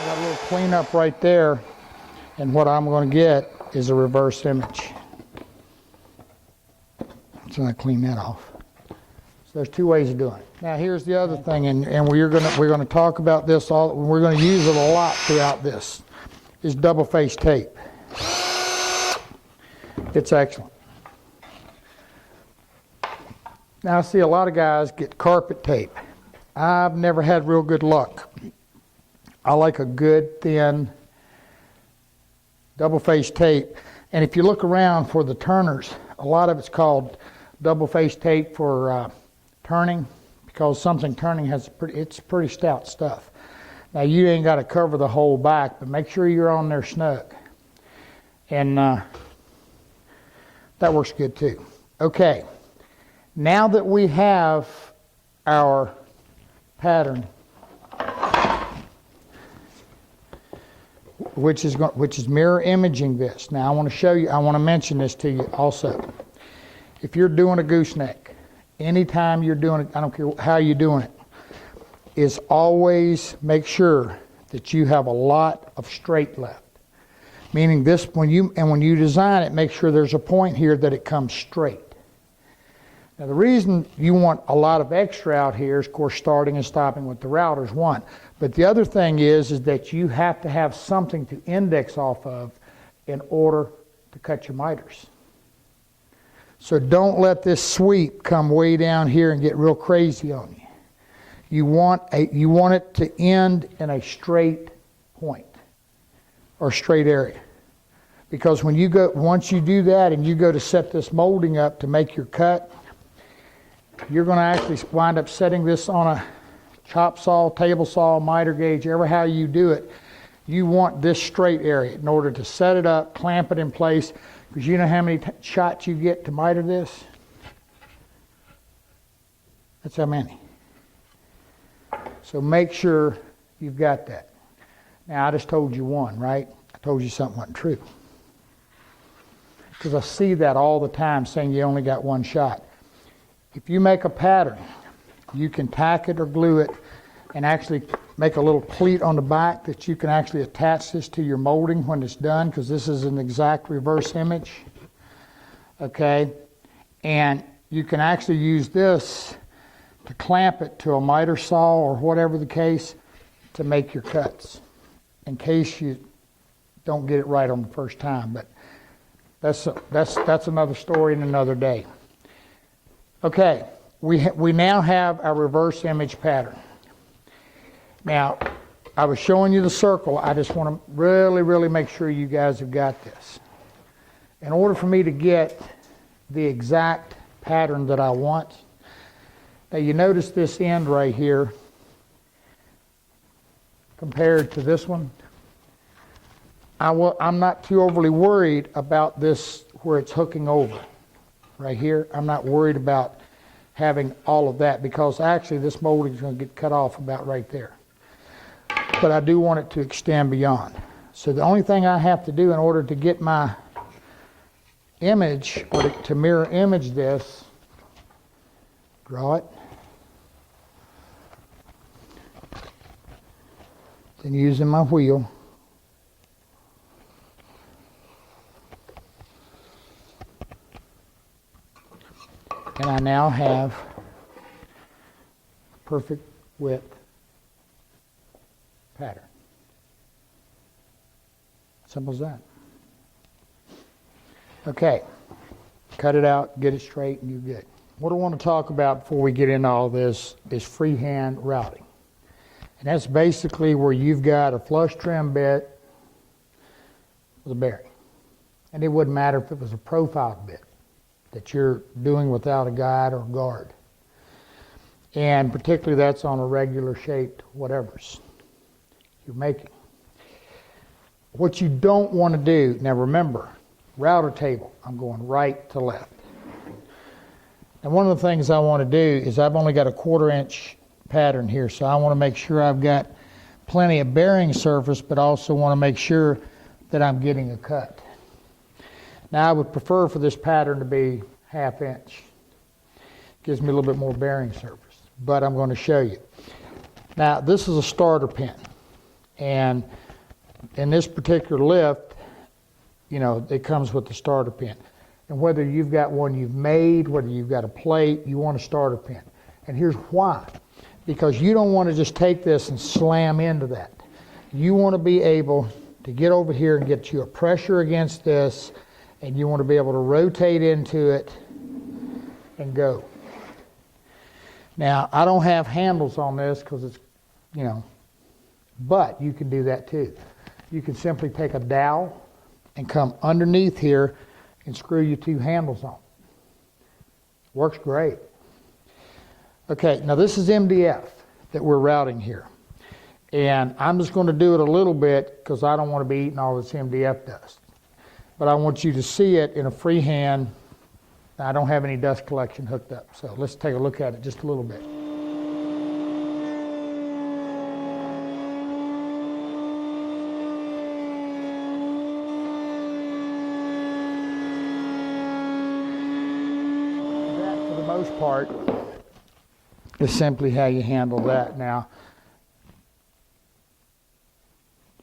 [SPEAKER 1] got a little cleanup right there, and what I'm going to get is a reverse image. So I clean that off. So there's two ways of doing it. Now here's the other thing, and we're going to talk about this all. We're going to use it a lot throughout this. Is double face tape. It's excellent. Now I see a lot of guys get carpet tape. I've never had real good luck. I like a good thin double face tape. And if you look around for the turners, a lot of it's called double face tape for turning, because something turning it's pretty stout stuff. Now you ain't got to cover the whole back, but make sure you're on there snug. And that works good too. Okay, now that we have our pattern, which is mirror imaging this. Now I want to show you, I want to mention this to you also. If you're doing a gooseneck, anytime you're doing it, I don't care how you're doing it, is always make sure that you have a lot of straight left. Meaning this, when you design it, make sure there's a point here that it comes straight. Now the reason you want a lot of extra out here is, of course, starting and stopping with the routers, one. But the other thing is that you have to have something to index off of in order to cut your miters. So don't let this sweep come way down here and get real crazy on you. You want it to end in a straight point or straight area. Because once you do that and you go to set this molding up to make your cut, you're going to actually wind up setting this on a chop saw, table saw, miter gauge, ever how you do it. You want this straight area in order to set it up, clamp it in place, because you know how many shots you get to miter this? That's how many. So make sure you've got that. Now I just told you one, right? I told you something wasn't true. Because I see that all the time, saying you only got one shot. If you make a pattern, you can tack it or glue it and actually make a little pleat on the back that you can actually attach this to your molding when it's done, because this is an exact reverse image. Okay? And you can actually use this to clamp it to a miter saw or whatever the case to make your cuts, in case you don't get it right on the first time. But that's another story in another day. Okay, we now have our reverse image pattern. Now, I was showing you the circle. I just want to really, really make sure you guys have got this. In order for me to get the exact pattern that I want, now you notice this end right here compared to this one. I'm not too overly worried about this where it's hooking over. Right here, I'm not worried about having all of that, because actually this molding is going to get cut off about right there. But I do want it to extend beyond. So the only thing I have to do in order to get my image, or to mirror image this, draw it, then using my wheel, and I now have perfect width pattern. Simple as that. Okay, cut it out, get it straight, and you're good. What I want to talk about before we get into all this is freehand routing. And that's basically where you've got a flush trim bit with a bearing. And it wouldn't matter if it was a profile bit. that you're doing without a guide or guard. And particularly that's on a regular shaped whatever's you're making. What you don't want to do, now remember, router table, I'm going right to left. And one of the things I want to do is I've only got a 1/4 inch pattern here, so I want to make sure I've got plenty of bearing surface, but also want to make sure that I'm getting a cut. Now I would prefer for this pattern to be 1/2 inch. Gives me a little bit more bearing surface, but I'm going to show you. Now this is a starter pin, and in this particular lift, you know, it comes with the starter pin. And whether you've got one you've made, whether you've got a plate, you want a starter pin. And here's why. Because you don't want to just take this and slam into that. You want to be able to get over here and get you a pressure against this, and you want to be able to rotate into it and go. Now, I don't have handles on this because it's, you know, but you can do that too. You can simply take a dowel and come underneath here and screw your 2 handles on. Works great. Okay, now this is MDF that we're routing here. And I'm just going to do it a little bit because I don't want to be eating all this MDF dust. But I want you to see it in a freehand. I don't have any dust collection hooked up, so let's take a look at it just a little bit. That, for the most part, is simply how you handle that. Now,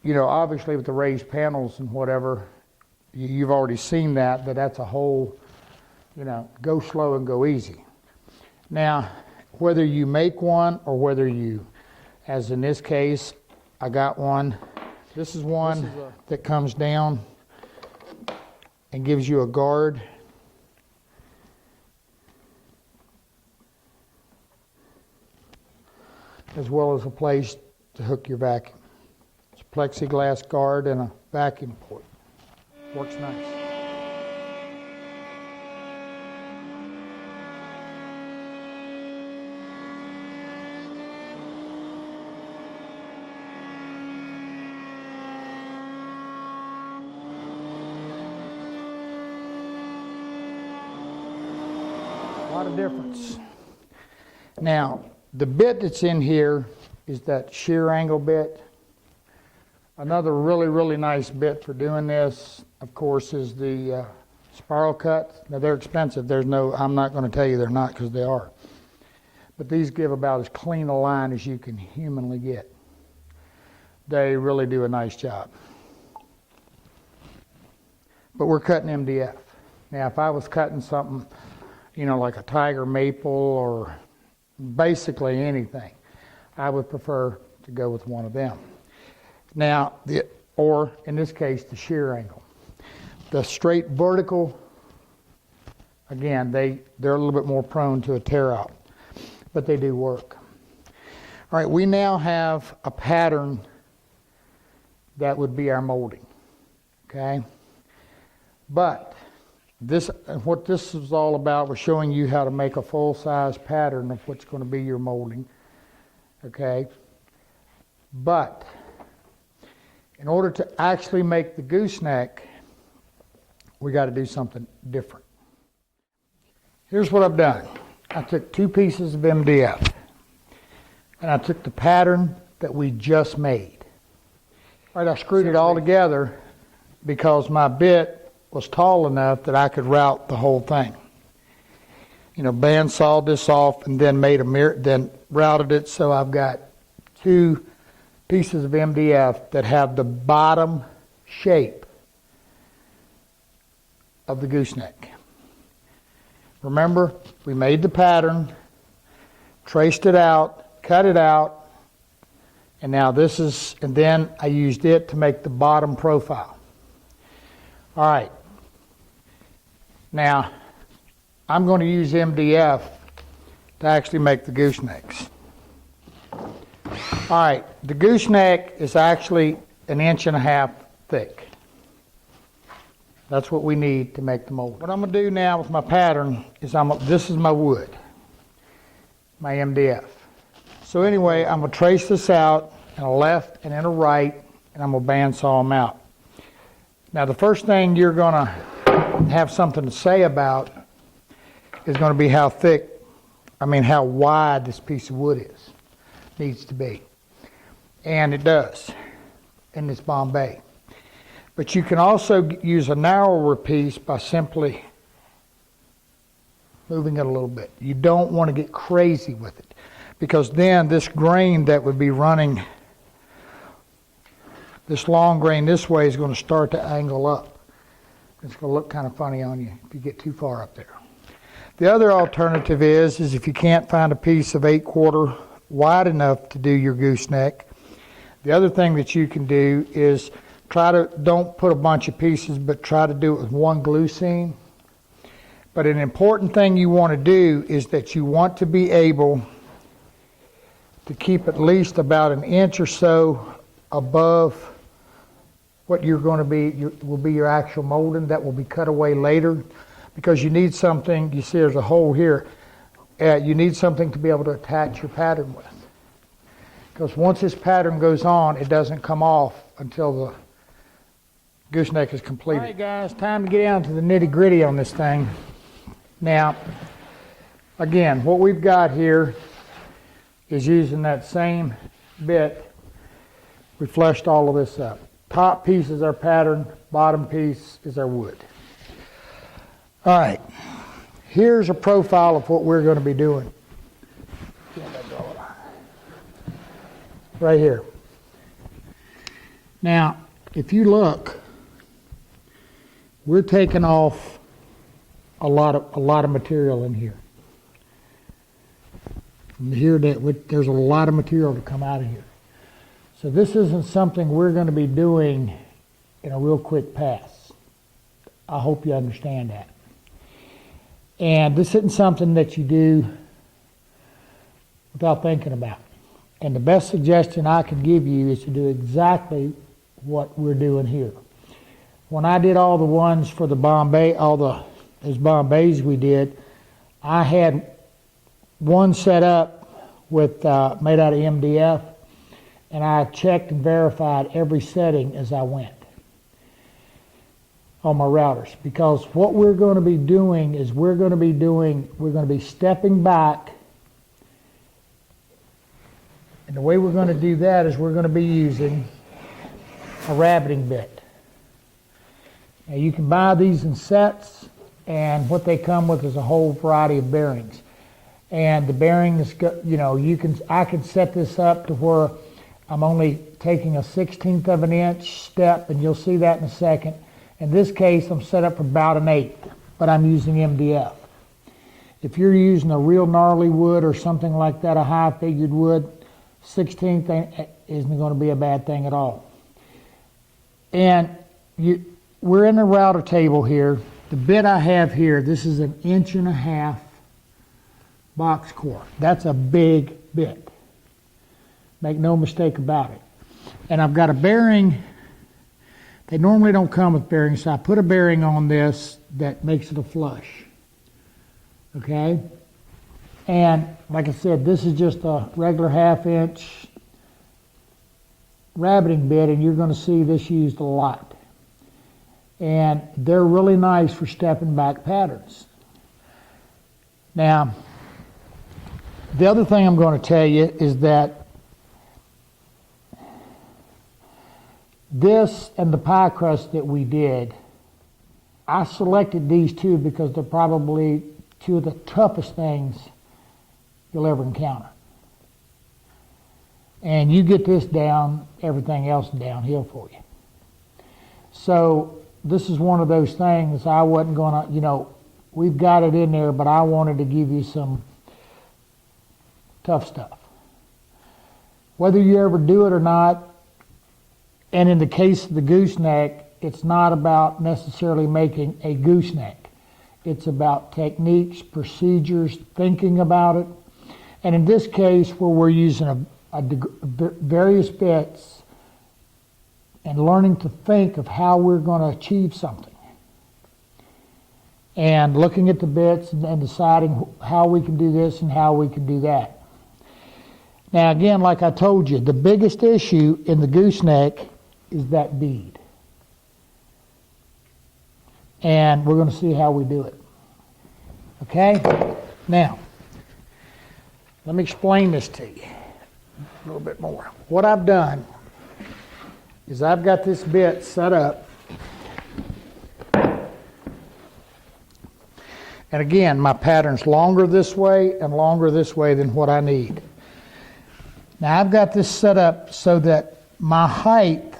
[SPEAKER 1] you know, obviously with the raised panels and whatever, you've already seen that, but that's a whole, you know, go slow and go easy. Now, whether you make one or whether you, as in this case, I got one. This is one that comes down and gives you a guard. As well as a place to hook your vacuum. It's a plexiglass guard and a vacuum port. Works nice. A lot of difference. Now, the bit that's in here is that shear angle bit. Another really, really nice bit for doing this, of course, is the spiral cut. Now they're expensive. There's no, I'm not going to tell you they're not because they are. But these give about as clean a line as you can humanly get. They really do a nice job. But we're cutting MDF. Now if I was cutting something, you know, like a tiger maple or basically anything, I would prefer to go with one of them. Now, or in this case, the shear angle. The straight vertical, again, they're a little bit more prone to a tear out, but they do work. All right, we now have a pattern that would be our molding, okay? But what this is all about, we're showing you how to make a full-size pattern of what's going to be your molding, okay? But in order to actually make the gooseneck, we got to do something different. Here's what I've done. I took 2 pieces of MDF, and I took the pattern that we just made. All right, I screwed it all together because my bit was tall enough that I could route the whole thing. You know, bandsawed this off and then made a mirror, then routed it, so I've got 2 pieces of MDF that have the bottom shape of the gooseneck. Remember, we made the pattern, traced it out, cut it out, and now this is, and then I used it to make the bottom profile. All right. Now, I'm going to use MDF to actually make the goosenecks. All right, the gooseneck is actually 1.5 inches thick. That's what we need to make the mold. What I'm going to do now with my pattern is this is my wood, my MDF. So anyway, I'm going to trace this out in a left and in a right, and I'm going to bandsaw them out. Now the first thing you're going to have something to say about is going to be how wide this piece of wood needs to be. And it does in this Bombay. But you can also use a narrower piece by simply moving it a little bit. You don't want to get crazy with it, because then this grain that would be running, this long grain this way, is going to start to angle up. It's going to look kind of funny on you if you get too far up there. The other alternative is if you can't find a piece of 8/4 wide enough to do your gooseneck, the other thing that you can do is don't put a bunch of pieces, but try to do it with one glue seam. But an important thing you want to do is that you want to be able to keep at least about an inch or so above what you're going to be, will be your actual molding that will be cut away later, because you need something. You see there's a hole here. You need something to be able to attach your pattern with. Because once this pattern goes on, it doesn't come off until the gooseneck is completed. All right, guys, time to get down to the nitty-gritty on this thing. Now, again, what we've got here is using that same bit. We fleshed all of this up. Top piece is our pattern, bottom piece is our wood. All right, here's a profile of what we're going to be doing. Right here. Now, if you look, we're taking off a lot of material in here. From here, there's a lot of material to come out of here. So this isn't something we're going to be doing in a real quick pass. I hope you understand that. And this isn't something that you do without thinking about. And the best suggestion I can give you is to do exactly what we're doing here. When I did all the ones for the Bombay, those Bombays we did, I had one set up with made out of MDF, and I checked and verified every setting as I went on my routers. Because what we're going to be doing is we're going to be stepping back. And the way we're going to do that is we're going to be using a rabbiting bit. Now you can buy these in sets, and what they come with is a whole variety of bearings. And the bearings, I can set this up to where I'm only taking a 1/16 of an inch step, and you'll see that in a second. In this case, I'm set up for about an 1/8, but I'm using MDF. If you're using a real gnarly wood or something like that, a high figured wood, 1/16 isn't going to be a bad thing at all. And we're in the router table here. The bit I have here, this is 1.5 inch box core. That's a big bit. Make no mistake about it. And I've got a bearing. They normally don't come with bearings, so I put a bearing on this that makes it a flush. Okay? And like I said, this is just a regular 1/2 inch rabbiting bit, and you're going to see this used a lot. And they're really nice for stepping back patterns. Now, the other thing I'm going to tell you is that this and the pie crust that we did, I selected these two because they're probably two of the toughest things you'll ever encounter. And you get this down, everything else is downhill for you. So this is one of those things I wasn't going to, we've got it in there, but I wanted to give you some tough stuff. Whether you ever do it or not, and in the case of the gooseneck, it's not about necessarily making a gooseneck. It's about techniques, procedures, thinking about it. And in this case, where we're using various bits and learning to think of how we're going to achieve something. and looking at the bits and deciding how we can do this and how we can do that. Now again, like I told you, the biggest issue in the gooseneck is that bead. And we're going to see how we do it. Okay? Now, let me explain this to you a little bit more. What I've done is I've got this bit set up. And again, my pattern's longer this way and longer this way than what I need. Now I've got this set up so that my height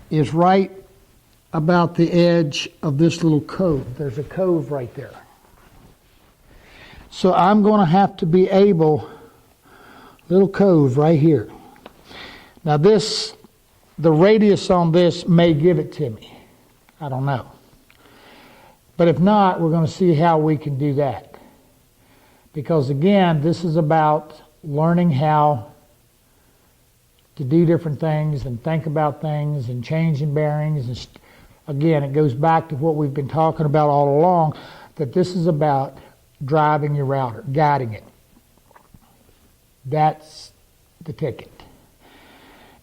[SPEAKER 1] is right about the edge of this little cove. There's a cove right there. So I'm going to have to be able, little cove right here. Now this, the radius on this may give it to me. I don't know. But if not, we're going to see how we can do that. Because again, this is about learning how to do different things and think about things and changing bearings. And again, it goes back to what we've been talking about all along, that this is about driving your router, guiding it. That's the ticket.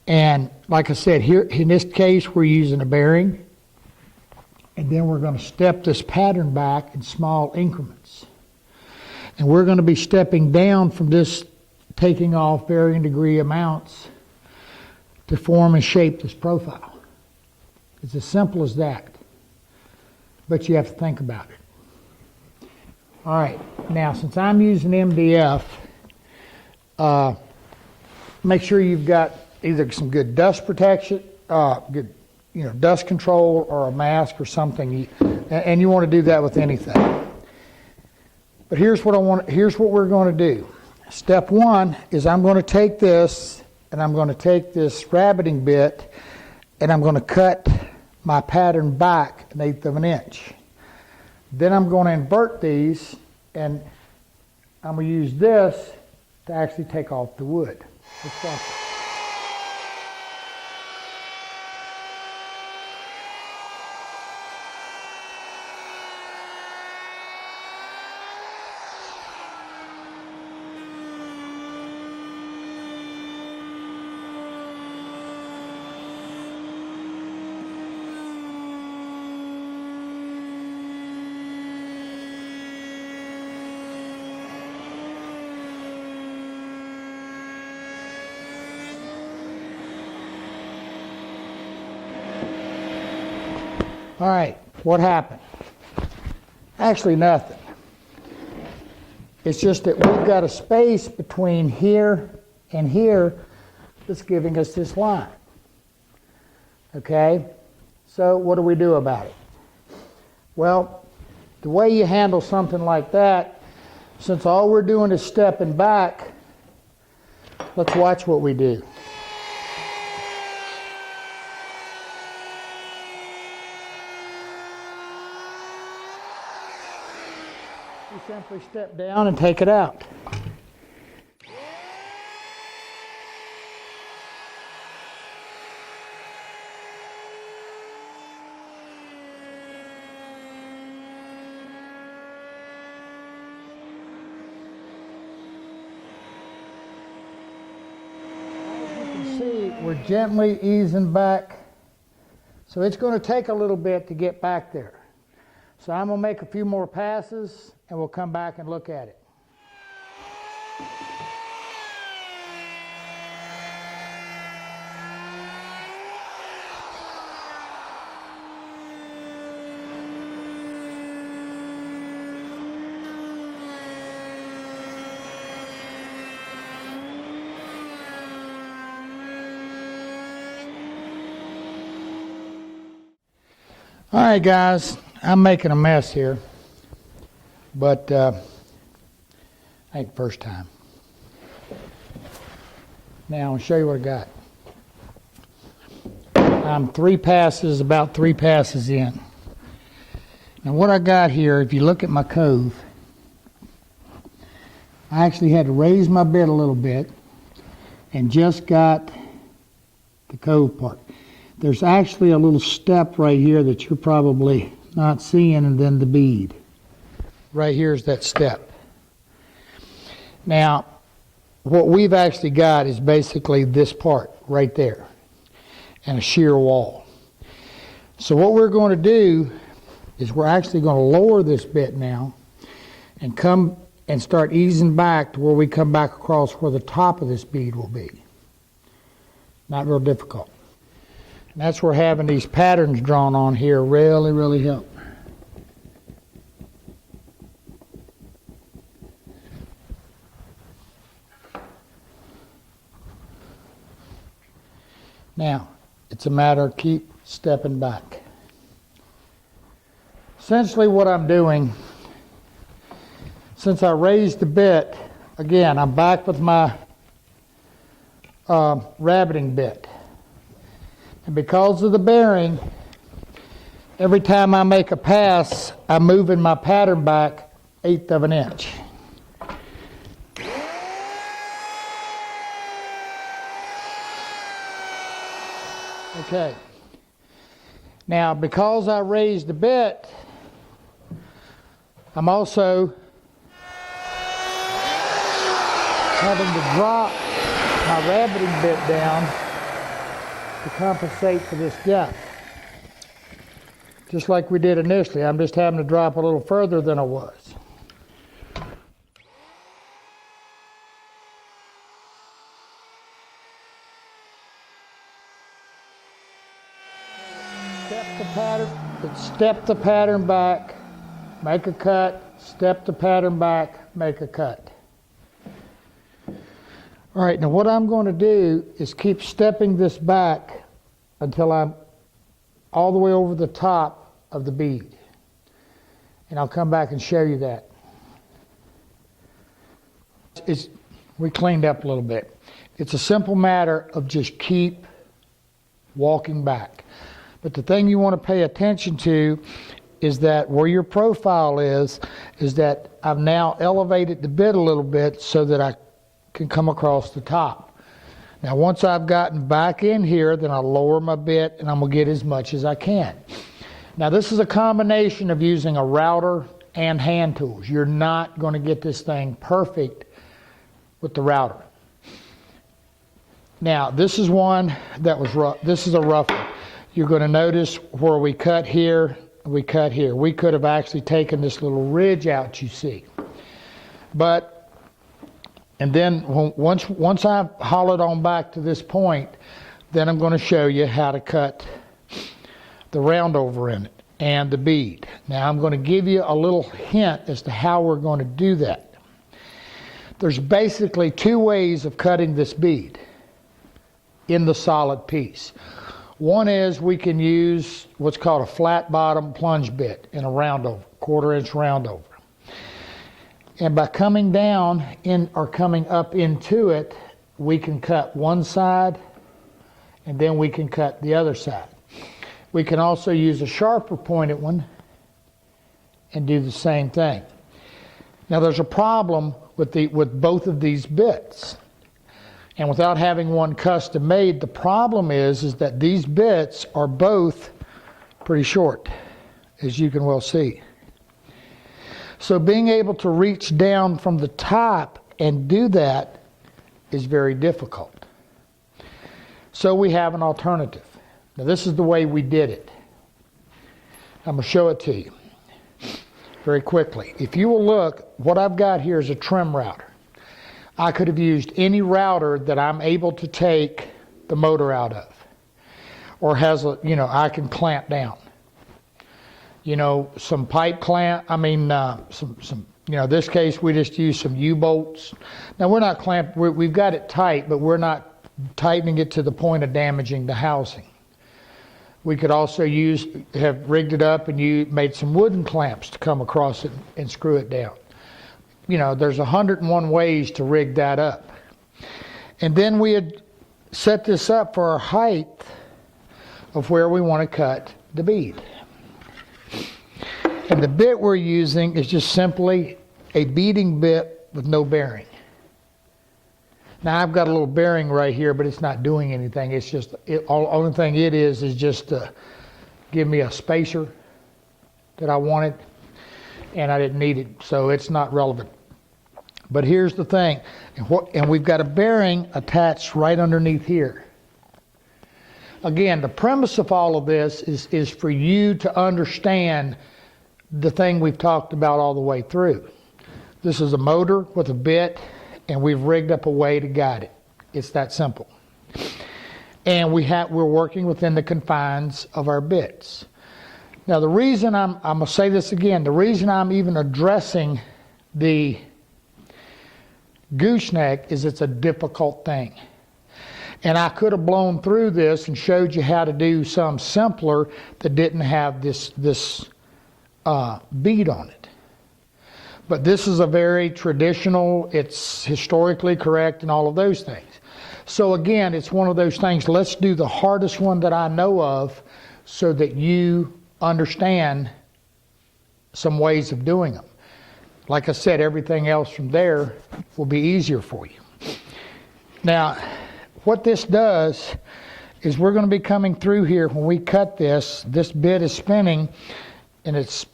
[SPEAKER 1] And like I said, here in this case, we're using a bearing. And then we're going to step this pattern back in small increments. And we're going to be stepping down from this, taking off varying degree amounts to form and shape this profile. It's as simple as that. But you have to think about it. All right. Now, since I'm using MDF, make sure you've got either some good dust protection, good dust control, or a mask or something, and you want to do that with anything. But here's what we're going to do. Step one is I'm going to take this, and I'm going to take this rabbiting bit, and I'm going to cut my pattern back 1/8 of an inch. Then I'm going to invert these, and I'm going to use this to actually take off the wood. It's simple. All right, what happened? Actually, nothing. It's just that we've got a space between here and here that's giving us this line. Okay? So what do we do about it? Well, the way you handle something like that, since all we're doing is stepping back, let's watch what we do. You simply step down and take it out. As you can see, we're gently easing back. So it's going to take a little bit to get back there. So I'm going to make a few more passes, and we'll come back and look at it. All right, guys. I'm making a mess here, but ain't the first time. Now I'll show you what I got. I'm about three passes in. Now what I got here, if you look at my cove, I actually had to raise my bit a little bit and just got the cove part. There's actually a little step right here that you're probably not seeing, and then the bead. Right here is that step. Now, what we've actually got is basically this part right there and a shear wall. So what we're going to do is we're actually going to lower this bit now and come and start easing back to where we come back across where the top of this bead will be. Not real difficult. And that's where having these patterns drawn on here really, really help. Now, it's a matter of keep stepping back. Essentially what I'm doing, since I raised the bit, again, I'm back with my rabbiting bit. And because of the bearing, every time I make a pass, I'm moving my pattern back 1/8 of an inch. Okay. Now, because I raised the bit, I'm also having to drop my rabbiting bit down to compensate for this gap. Just like we did initially, I'm just having to drop a little further than I was. Step the pattern back, make a cut, step the pattern back, make a cut. All right, now what I'm going to do is keep stepping this back until I'm all the way over the top of the bead. And I'll come back and show you that. We cleaned up a little bit. It's a simple matter of just keep walking back. But the thing you want to pay attention to is that where your profile is that I've now elevated the bit a little bit so that I can come across the top. Now once I've gotten back in here, then I'll lower my bit and I'm going to get as much as I can. Now this is a combination of using a router and hand tools. You're not going to get this thing perfect with the router. Now this is one that was rough. This is a rough one. You're going to notice where we cut here, we cut here. We could have actually taken this little ridge out you see. And then once I've hollowed on back to this point, then I'm going to show you how to cut the round over in it and the bead. Now I'm going to give you a little hint as to how we're going to do that. There's basically 2 ways of cutting this bead in the solid piece. One is we can use what's called a flat bottom plunge bit in a roundover, 1/4 inch roundover. And by coming down in or coming up into it, we can cut one side and then we can cut the other side. We can also use a sharper pointed one and do the same thing. Now there's a problem with both of these bits. And without having one custom made, the problem is that these bits are both pretty short, as you can well see. So being able to reach down from the top and do that is very difficult. So we have an alternative. Now this is the way we did it. I'm going to show it to you very quickly. If you will look, what I've got here is a trim router. I could have used any router that I'm able to take the motor out of, or has a, I can clamp down. Some pipe clamp. This case we just use some U-bolts. Now we're not we've got it tight, but we're not tightening it to the point of damaging the housing. We could also have rigged it up and made some wooden clamps to come across it and screw it down. There's 101 ways to rig that up. And then we had set this up for our height of where we want to cut the bead. And the bit we're using is just simply a beading bit with no bearing. Now I've got a little bearing right here, but it's not doing anything. It's just, only thing it is just to give me a spacer that I wanted, and I didn't need it, so it's not relevant. But here's the thing, and we've got a bearing attached right underneath here. Again, the premise of all of this is for you to understand the thing we've talked about all the way through. This is a motor with a bit, and we've rigged up a way to guide it. It's that simple. And we're working within the confines of our bits. Now, the reason I'm going to say this again, the reason I'm even addressing the gooseneck is it's a difficult thing. And I could have blown through this and showed you how to do some simpler that didn't have this bead on it. But this is a very traditional, it's historically correct and all of those things. So again, it's one of those things, let's do the hardest one that I know of so that you understand some ways of doing them. Like I said, everything else from there will be easier for you. Now, what this does is we're going to be coming through here when we cut this bit is spinning, and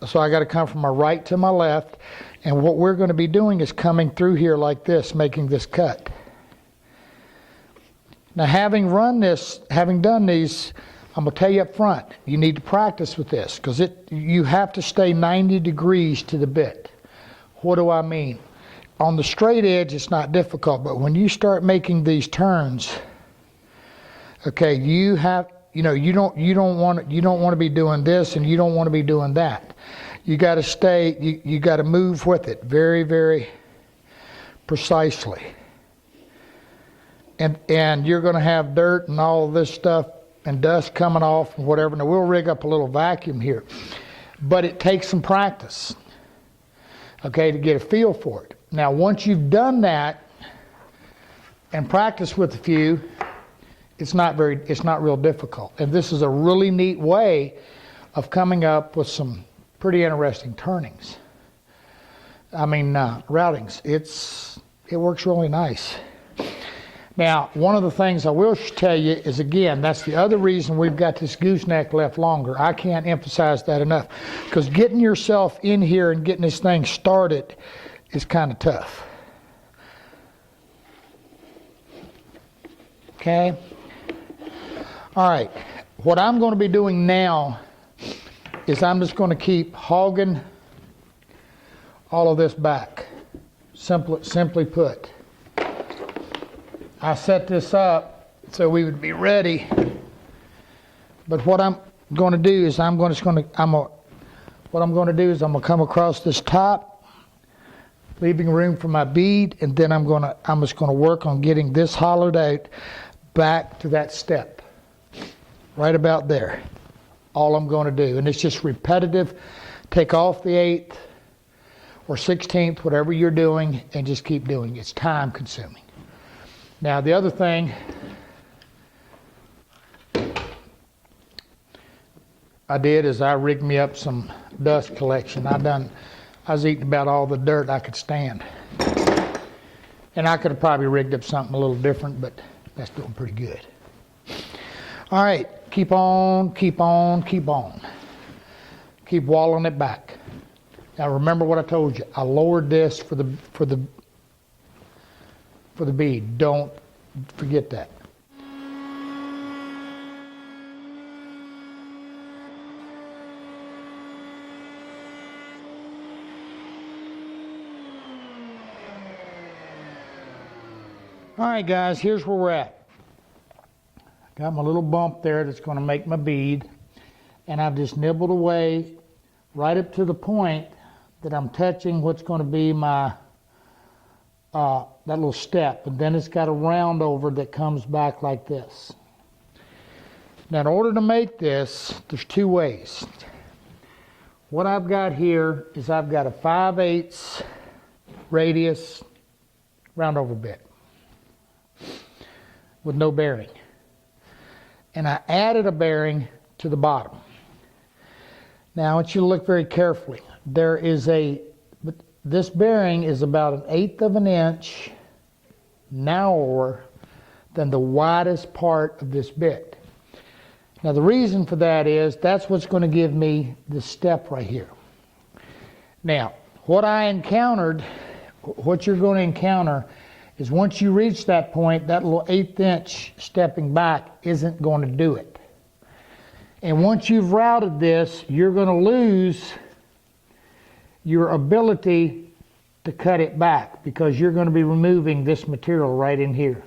[SPEAKER 1] so I got to come from my right to my left, and what we're going to be doing is coming through here like this, making this cut. Now, having done these, I'm going to tell you up front, you need to practice with this because you have to stay 90 degrees to the bit. What do I mean? On the straight edge, it's not difficult, but when you start making these turns, okay, you don't want to be doing this, and you don't want to be doing that. You got to stay. You got to move with it very, very precisely. And you're going to have dirt and all of this stuff and dust coming off and whatever. Now we'll rig up a little vacuum here, but it takes some practice, okay, to get a feel for it. Now once you've done that and practiced with a few, it's not real difficult. And this is a really neat way of coming up with some pretty interesting turnings. Routings. It works really nice. Now, one of the things I will tell you is, again, that's the other reason we've got this gooseneck left longer. I can't emphasize that enough, because getting yourself in here and getting this thing started is kind of tough. Okay? All right. What I'm going to be doing now is I'm just going to keep hogging all of this back. Simply put. I set this up so we would be ready. But what I'm going to do is I'm going to come across this top, leaving room for my bead, and then I'm just going to work on getting this hollowed out back to that step, right about there. All I'm going to do, and it's just repetitive. Take off the 8th or 16th, whatever you're doing, and just keep doing it. It's time consuming. Now the other thing I did is I rigged me up some dust collection. I was eating about all the dirt I could stand. And I could have probably rigged up something a little different, but that's doing pretty good. All right, keep on. Keep walling it back. Now remember what I told you. I lowered this for the bead. Don't forget that. All right, guys, here's where we're at. Got my little bump there that's going to make my bead, and I've just nibbled away right up to the point that I'm touching what's going to be my that little step, and then it's got a round over that comes back like this. Now in order to make this, there's two ways. What I've got here is I've got a 5/8 radius round over bit with no bearing, and I added a bearing to the bottom. Now I want you to look very carefully. This bearing is about 1/8 of an inch narrower than the widest part of this bit. Now the reason for that is that's what's going to give me this step right here. Now, what you're going to encounter is once you reach that point, that little 1/8 inch stepping back isn't going to do it. And once you've routed this, you're going to lose your ability to cut it back because you're going to be removing this material right in here.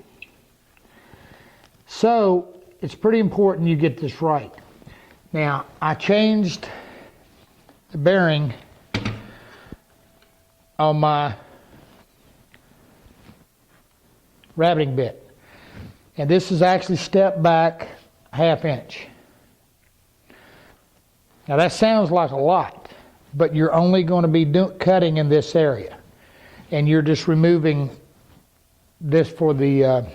[SPEAKER 1] So it's pretty important you get this right. Now, I changed the bearing on my rabbiting bit. And this is actually stepped back 1/2 inch. Now that sounds like a lot, but you're only going to be cutting in this area. And you're just removing this for the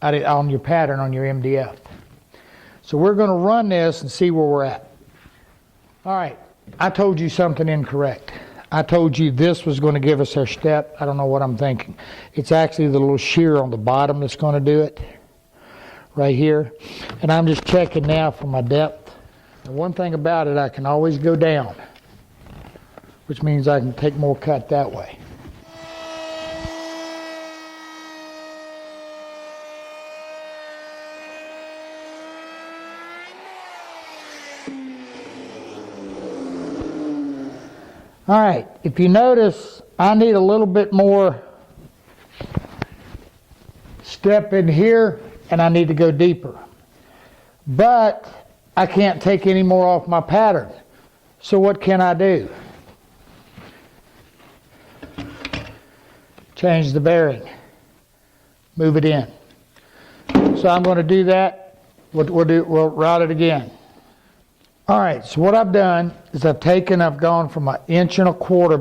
[SPEAKER 1] on your pattern on your MDF. So we're going to run this and see where we're at. All right, I told you something incorrect. I told you this was going to give us our step. I don't know what I'm thinking. It's actually the little shear on the bottom that's going to do it, right here. And I'm just checking now for my depth. And one thing about it, I can always go down, which means I can take more cut that way. All right, if you notice, I need a little bit more step in here, and I need to go deeper. But I can't take any more off my pattern. So what can I do? Change the bearing. Move it in. So I'm going to do that. We'll route it again. All right, so what I've done is I've gone from an 1¼ inch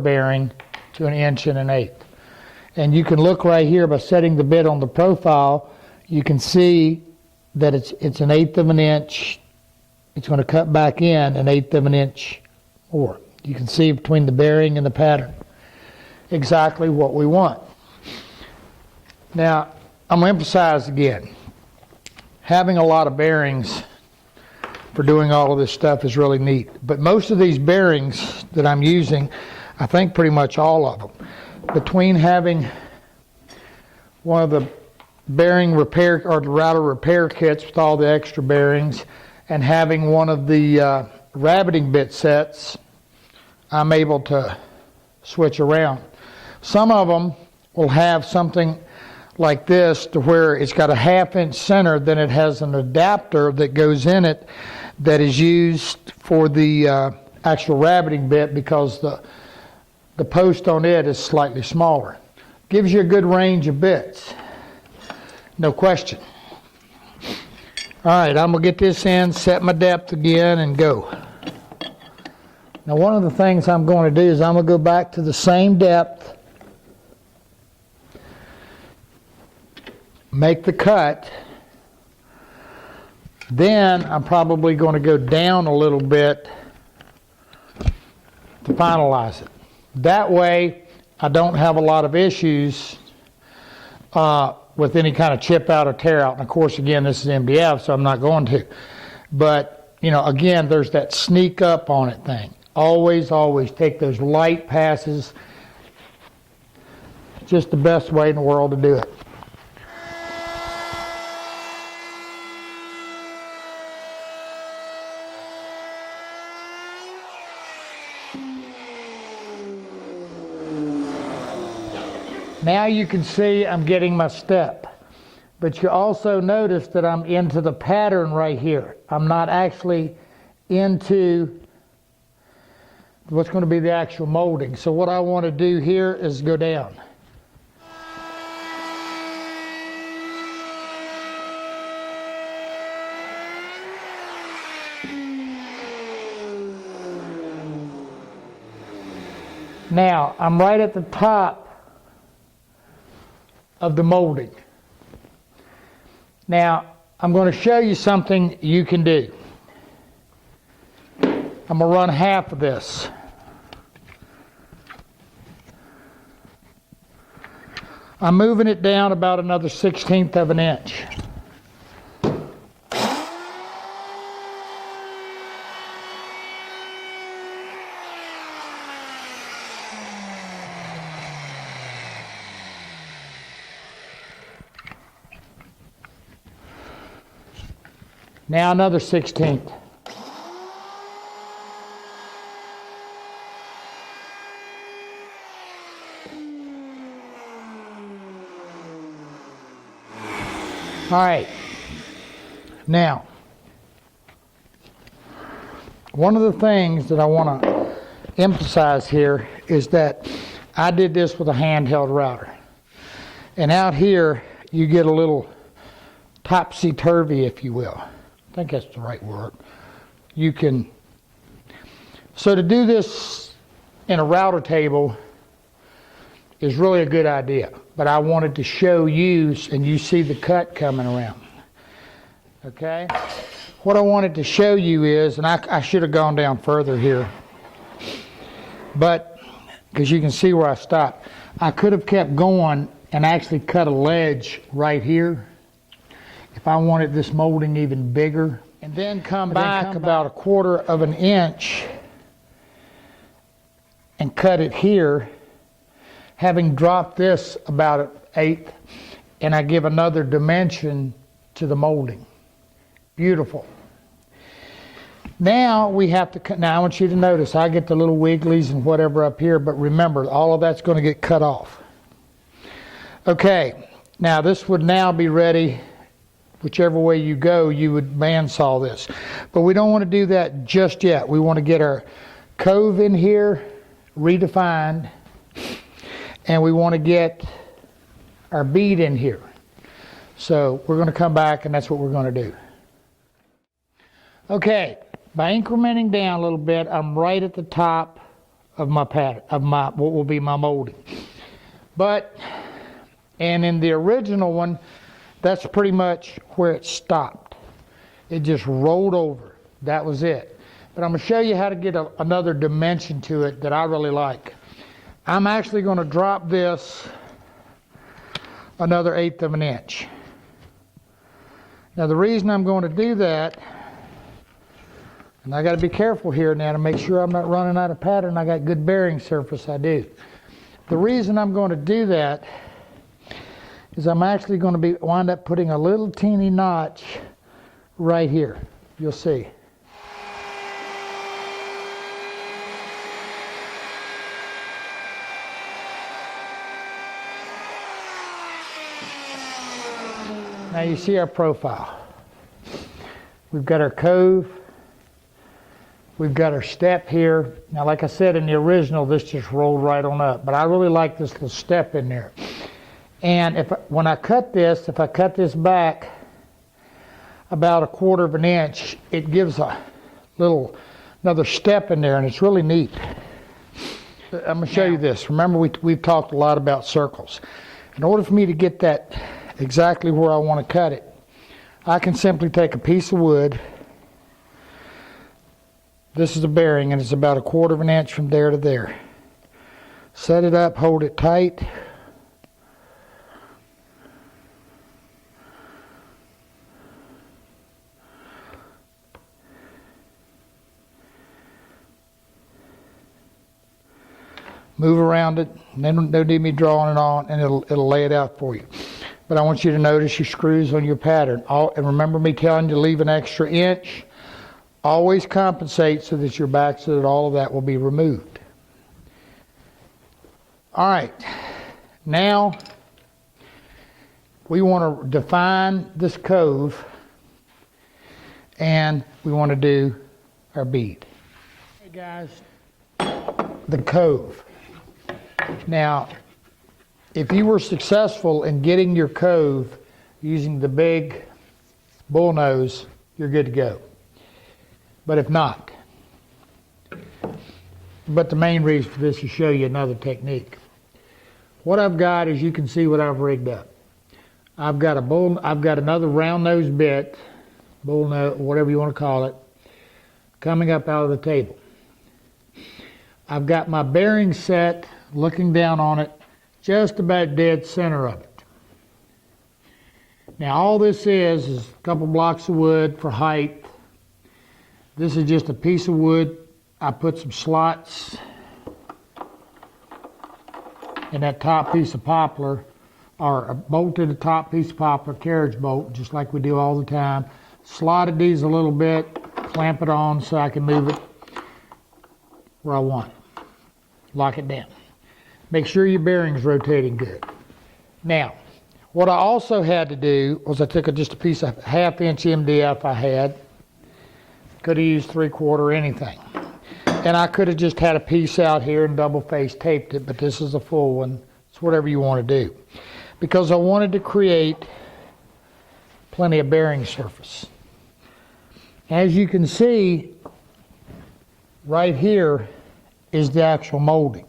[SPEAKER 1] bearing to an 1 1/8 inch. And you can look right here by setting the bit on the profile, you can see that it's 1/8 inch. It's going to cut back in 1/8 inch more. You can see between the bearing and the pattern exactly what we want. Now, I'm going to emphasize again, having a lot of bearings for doing all of this stuff is really neat. But most of these bearings that I'm using, I think pretty much all of them, between having one of the bearing repair or the router repair kits with all the extra bearings and having one of the rabbiting bit sets, I'm able to switch around. Some of them will have something like this to where it's got a 1/2 inch center, then it has an adapter that goes in it that is used for the actual rabbiting bit because the post on it is slightly smaller. Gives you a good range of bits, no question. All right, I'm going to get this in, set my depth again, and go. Now, one of the things I'm going to do is I'm going to go back to the same depth, make the cut, then I'm probably going to go down a little bit to finalize it. That way, I don't have a lot of issues with any kind of chip out or tear out. And of course, again, this is MDF, so I'm not going to. But, you know, again, there's that sneak up on it thing. Always, always take those light passes. Just the best way in the world to do it. Now you can see I'm getting my step. But you also notice that I'm into the pattern right here. I'm not actually into what's going to be the actual molding. So what I want to do here is go down. Now, I'm right at the top of the molding. Now, I'm going to show you something you can do. I'm going to run half of this. I'm moving it down about another 1/16 of an inch. Now another 1/16. All right, now, one of the things that I want to emphasize here is that I did this with a handheld router. And out here, you get a little topsy-turvy, if you will. I think that's the right word. You can, so to do this in a router table is really a good idea. But I wanted to show you, and you see the cut coming around. Okay? What I wanted to show you is, and I should have gone down further here, but, because you can see where I stopped, I could have kept going and actually cut a ledge right here if I wanted this molding even bigger, and then come back about 1/4 of an inch and cut it here, having dropped this about 1/8, and I give another dimension to the molding. Beautiful. Now we have to cut. Now I want you to notice I get the little wigglies and whatever up here, but remember all of that's going to get cut off. Okay, now this would now be ready. Whichever way you go, you would bandsaw this. But we don't want to do that just yet. We want to get our cove in here redefined, and we want to get our bead in here. So we're going to come back, and that's what we're going to do. Okay, by incrementing down a little bit, I'm right at the top of my pattern, of my what will be my molding. And in the original one, that's pretty much where it stopped. It just rolled over. That was it. But I'm going to show you how to get another dimension to it that I really like. I'm actually going to drop this another 1/8 of an inch. Now the reason I'm going to do that, and I got to be careful here now to make sure I'm not running out of pattern. I got good bearing surface, I do. The reason I'm going to do that is I'm actually going to wind up putting a little teeny notch right here. You'll see. Now you see our profile. We've got our cove. We've got our step here. Now like I said in the original, this just rolled right on up. But I really like this little step in there. And when I cut this, if I cut this back about 1/4 of an inch, it gives another step in there, and it's really neat. I'm going to show you this. Remember, we've talked a lot about circles. In order for me to get that exactly where I want to cut it, I can simply take a piece of wood. This is a bearing, and it's about 1/4 of an inch from there to there. Set it up, hold it tight. Move around it, and then no need me drawing it on, and it'll lay it out for you. But I want you to notice your screws on your pattern. And remember me telling you to leave an extra inch. Always compensate so that you're back, so that all of that will be removed. All right, now we want to define this cove, and we want to do our bead. Hey guys, the cove. Now, if you were successful in getting your cove using the big bull nose, you're good to go. But if not, but the main reason for this is to show you another technique. What I've got is, you can see what I've rigged up. I've got another round nose bit, bull nose, whatever you want to call it, coming up out of the table. I've got my bearing set, looking down on it, just about dead center of it. Now all this is a couple blocks of wood for height. This is just a piece of wood. I put some slots in that top piece of poplar, or a bolt in the top piece of poplar, carriage bolt, just like we do all the time. slotted these a little bit, clamp it on so I can move it where I want it. Lock it down. Make sure your bearing's rotating good. Now, what I also had to do was I took just a piece of 1/2 inch MDF I had. Could have used 3/4, anything. And I could have just had a piece out here and double face taped it, but this is a full one. It's whatever you want to do. Because I wanted to create plenty of bearing surface. As you can see, right here is the actual molding.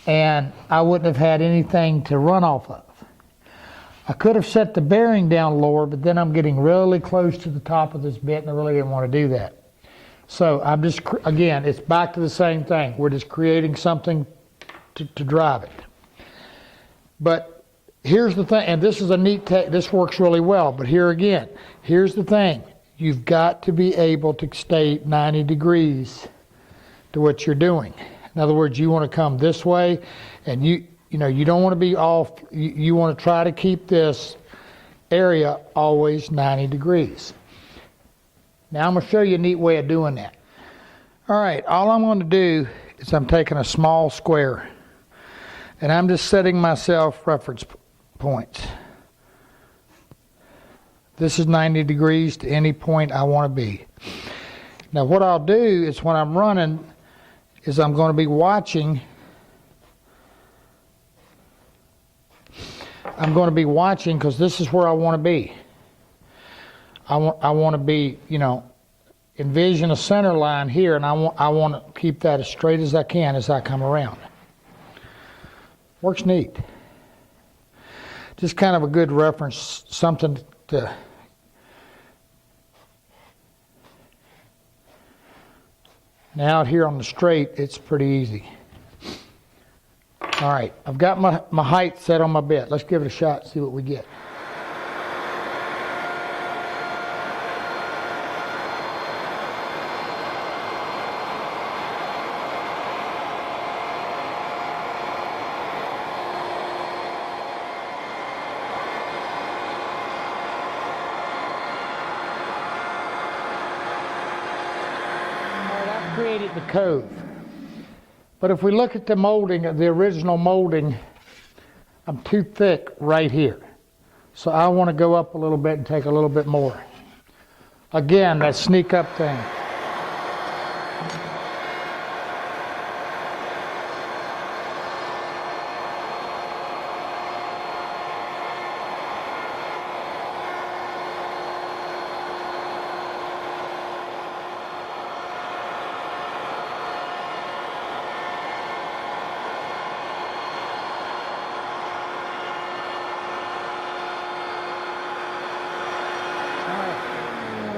[SPEAKER 1] And I wouldn't have had anything to run off of. I could have set the bearing down lower, but then I'm getting really close to the top of this bit, and I really didn't want to do that. So I'm just, again, it's back to the same thing. We're just creating something to drive it. But here's the thing, and this is a neat this works really well, but here again, here's the thing. You've got to be able to stay 90 degrees to what you're doing. In other words, you want to come this way, and you don't want to be off. You want to try to keep this area always 90 degrees. Now I'm going to show you a neat way of doing that. All right, all I'm going to do is I'm taking a small square, and I'm just setting myself reference points. This is 90 degrees to any point I want to be. Now what I'll do is when I'm running is I'm going to be watching. I'm going to be watching because this is where I want to be. I want to be, envision a center line here, and I want to keep that as straight as I can as I come around. Works neat. Just kind of a good reference, something to now out here on the straight, it's pretty easy. All right, I've got my height set on my bit. Let's give it a shot and see what we get. Created the cove. But if we look at the molding, the original molding, I'm too thick right here. So I want to go up a little bit and take a little bit more. Again, that sneak up thing.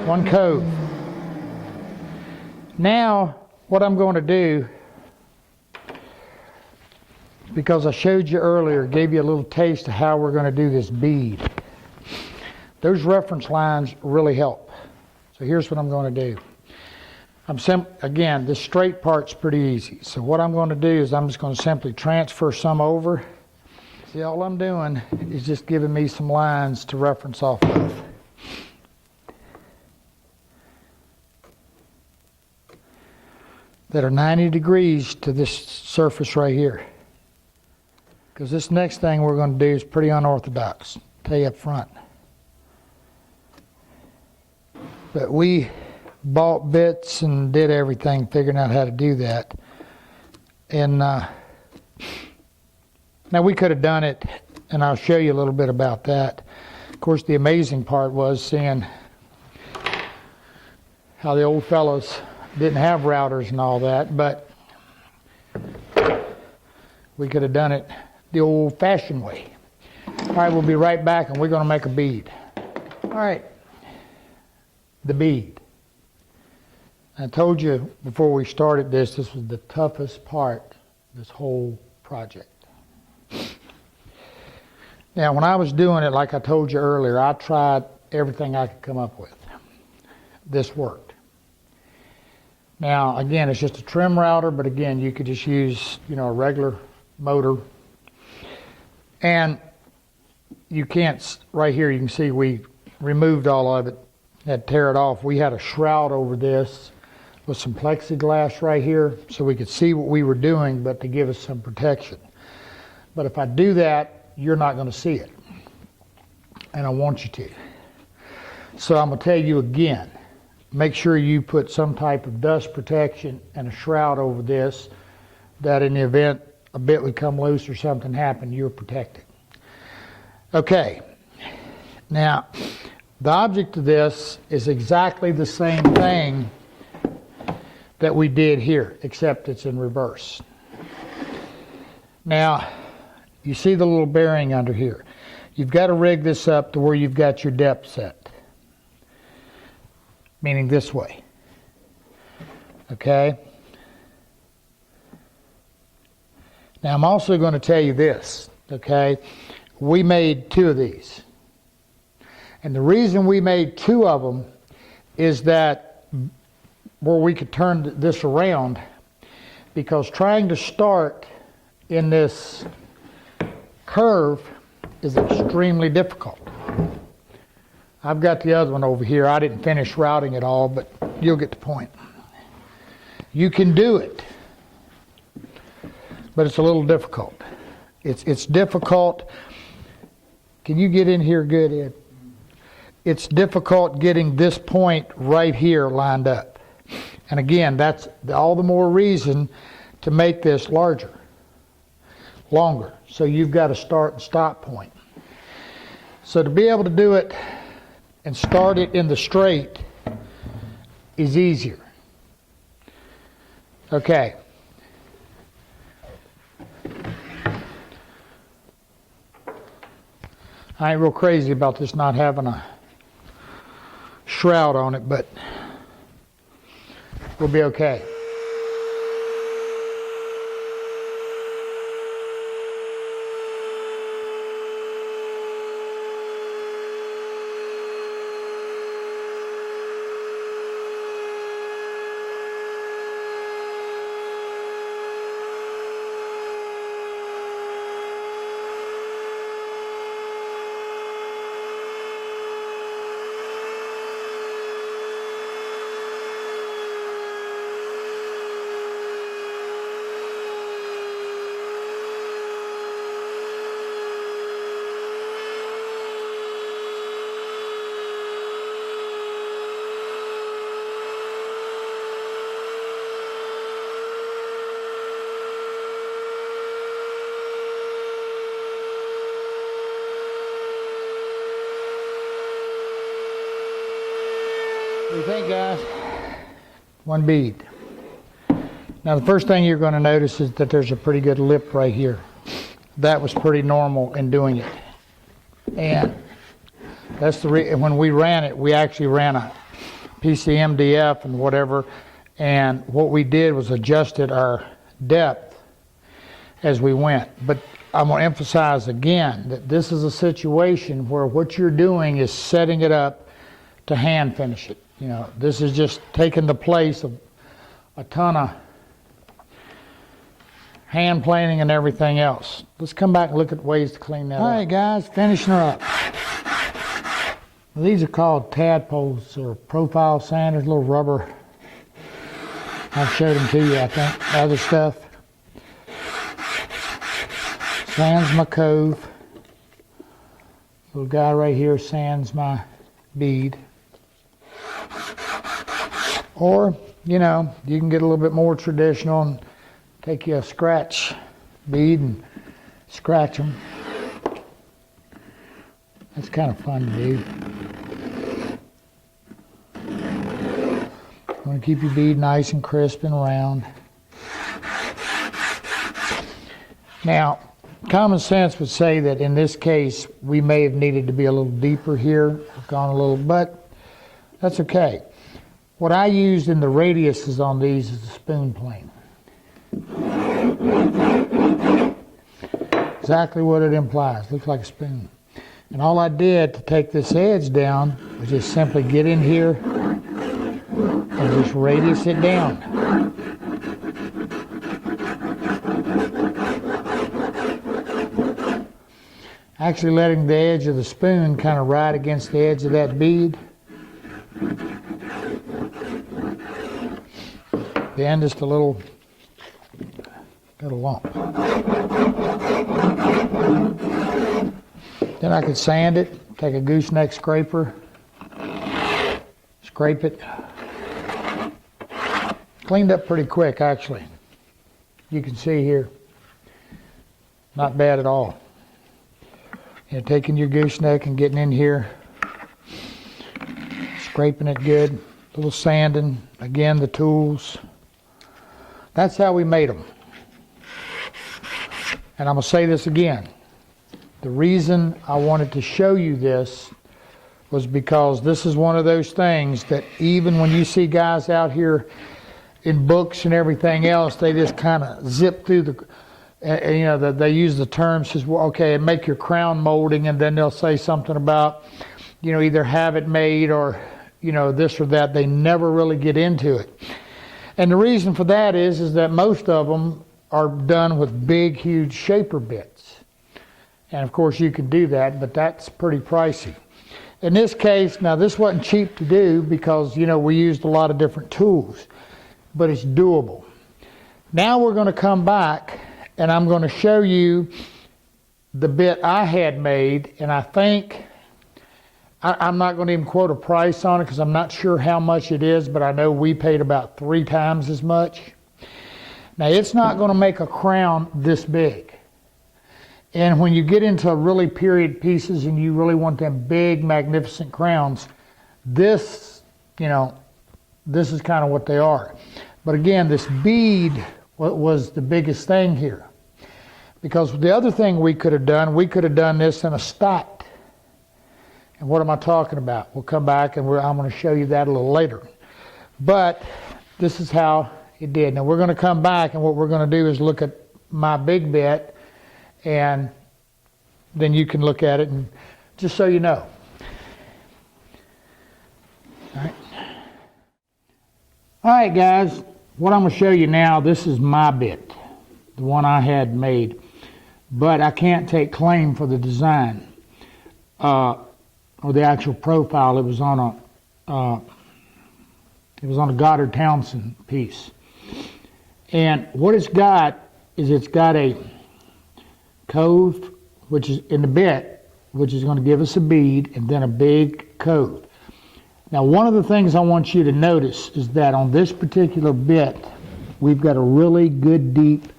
[SPEAKER 1] One cove. Now, what I'm going to do, because I showed you earlier, gave you a little taste of how we're going to do this bead. Those reference lines really help. So here's what I'm going to do. Again, this straight part's pretty easy. So what I'm going to do is I'm just going to simply transfer some over. See, all I'm doing is just giving me some lines to reference off of. That are 90 degrees to this surface right here. Because this next thing we're going to do is pretty unorthodox. I'll tell you up front. But we bought bits and did everything figuring out how to do that. And now we could have done it, and I'll show you a little bit about that. Of course, the amazing part was seeing how the old fellows didn't have routers and all that, but we could have done it the old-fashioned way. All right, we'll be right back, and we're going to make a bead. All right, the bead. I told you before we started this was the toughest part of this whole project. Now, when I was doing it, like I told you earlier, I tried everything I could come up with. This worked. Now, again, it's just a trim router, but again, you could just use, a regular motor. And you can't, right here, you can see we removed all of it had to tear it off. We had a shroud over this with some plexiglass right here so we could see what we were doing, but to give us some protection. But if I do that, you're not going to see it. And I want you to. So I'm going to tell you again, make sure you put some type of dust protection and a shroud over this, that in the event a bit would come loose or something happen, you're protected. Okay, now the object of this is exactly the same thing that we did here, except it's in reverse. Now, you see the little bearing under here. You've got to rig this up to where you've got your depth set, meaning this way. Okay? Now, I'm also going to tell you this, okay? We made 2 of these. And the reason we made 2 of them is that where we could turn this around, because trying to start in this curve is extremely difficult. I've got the other one over here. I didn't finish routing it all, but you'll get the point. You can do it, but it's a little difficult. It's difficult. Can you get in here good, Ed? It's difficult getting this point right here lined up. And again, that's all the more reason to make this larger, longer. So you've got a start and stop point. So to be able to do it and start it in the straight is easier. Okay. I ain't real crazy about this not having a shroud on it, but we'll be okay. What do you think, guys? 1 bead. Now the first thing you're going to notice is that there's a pretty good lip right here. That was pretty normal in doing it. And that's when we ran it, we actually ran a PCMDF and whatever, and what we did was adjusted our depth as we went. But I'm going to emphasize again that this is a situation where what you're doing is setting it up to hand finish it. You know, this is just taking the place of a ton of hand planing and everything else. Let's come back and look at ways to clean that up. All right, guys, finishing her up. These are called tadpoles or profile sanders, little rubber. I've showed them to you, I think. Other stuff. Sands my cove. Little guy right here sands my bead. Or, you know, you can get a little bit more traditional and take you a scratch bead and scratch them. That's kind of fun to do. You want to keep your bead nice and crisp and round. Now, common sense would say that in this case, we may have needed to be a little deeper here, gone a little, but that's okay. What I used in the radiuses on these is a spoon plane. Exactly what it implies. Looks like a spoon. And all I did to take this edge down was just simply get in here and just radius it down. Actually letting the edge of the spoon kind of ride against the edge of that bead. Then just a little lump. Then I could sand it, take a gooseneck scraper, scrape it. Cleaned up pretty quick, actually. You can see here, not bad at all. And taking your gooseneck and getting in here, scraping it good, a little sanding, again the tools. That's how we made them. And I'm going to say this again. The reason I wanted to show you this was because this is one of those things that even when you see guys out here in books and everything else, they just kind of zip through the, they use the term, says, well, okay, make your crown molding, and then they'll say something about, either have it made or, this or that. They never really get into it. And the reason for that is that most of them are done with big, huge shaper bits. And of course you can do that, but that's pretty pricey. In this case, now this wasn't cheap to do because, we used a lot of different tools, but it's doable. Now we're going to come back and I'm going to show you the bit I had made, and I think, I'm not going to even quote a price on it because I'm not sure how much it is, but I know we paid about 3 times as much. Now it's not going to make a crown this big. And when you get into really period pieces and you really want them big, magnificent crowns, this, this is kind of what they are. But again, this bead was the biggest thing here. Because the other thing we could have done this in a stack. And what am I talking about? We'll come back and I'm going to show you that a little later. But this is how it did. Now we're going to come back, and what we're going to do is look at my big bit, and then you can look at it, and just so you know. All right, guys, what I'm going to show you now, this is my bit, the one I had made. But I can't take claim for the design. Or the actual profile. It was on a Goddard Townsend piece. And what it's got is it's got a cove, which is in the bit, which is going to give us a bead, and then a big cove. Now one of the things I want you to notice is that on this particular bit, we've got a really good deep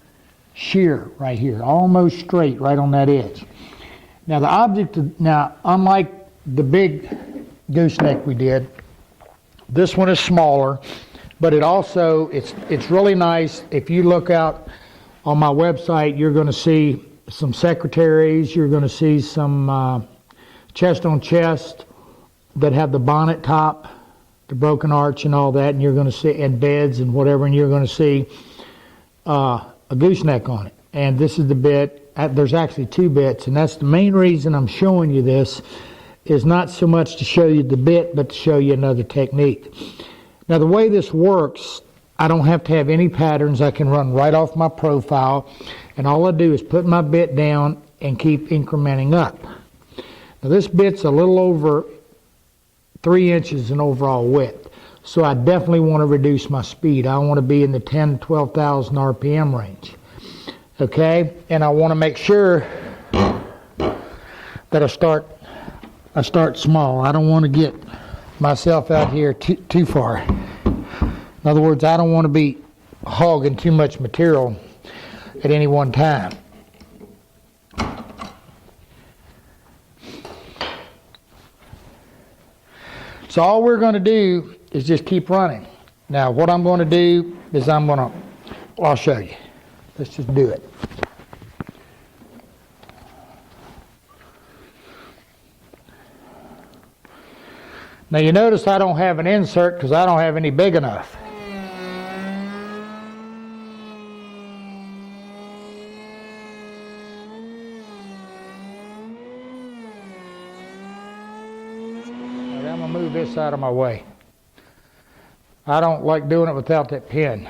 [SPEAKER 1] shear right here, almost straight right on that edge. Now the object, unlike the big gooseneck we did, this one is smaller, but it's really nice. If you look out on my website, you're going to see some secretaries, you're going to see some chest on chest that have the bonnet top, the broken arch and all that, and you're going to see, and beds and whatever, and you're going to see a gooseneck on it. And this is the bit. There's actually 2 bits, and that's the main reason I'm showing you this, is not so much to show you the bit, but to show you another technique. Now the way this works, I don't have to have any patterns. I can run right off my profile, and all I do is put my bit down and keep incrementing up. Now this bit's a little over 3 inches in overall width, so I definitely want to reduce my speed. I want to be in the 10,000 to 12,000 RPM range. Okay, and I want to make sure that I start small. I don't want to get myself out here too far. In other words, I don't want to be hogging too much material at any one time. So all we're going to do is just keep running. Now what I'm going to do is I'll show you. Let's just do it. Now you notice I don't have an insert because I don't have any big enough. Right, I'm going to move this out of my way. I don't like doing it without that pin.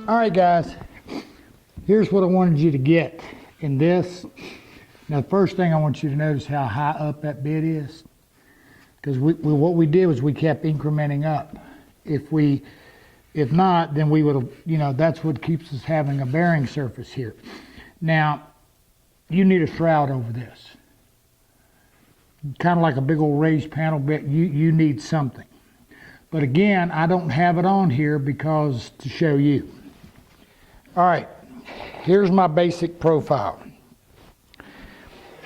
[SPEAKER 1] All right, guys, here's what I wanted you to get in this. Now, the first thing I want you to notice how high up that bit is, because what we did was we kept incrementing up. If not, then we would have, you know, that's what keeps us having a bearing surface here. Now, you need a shroud over this. Kind of like a big old raised panel bit, you need something. But again, I don't have it on here because to show you. All right, here's my basic profile.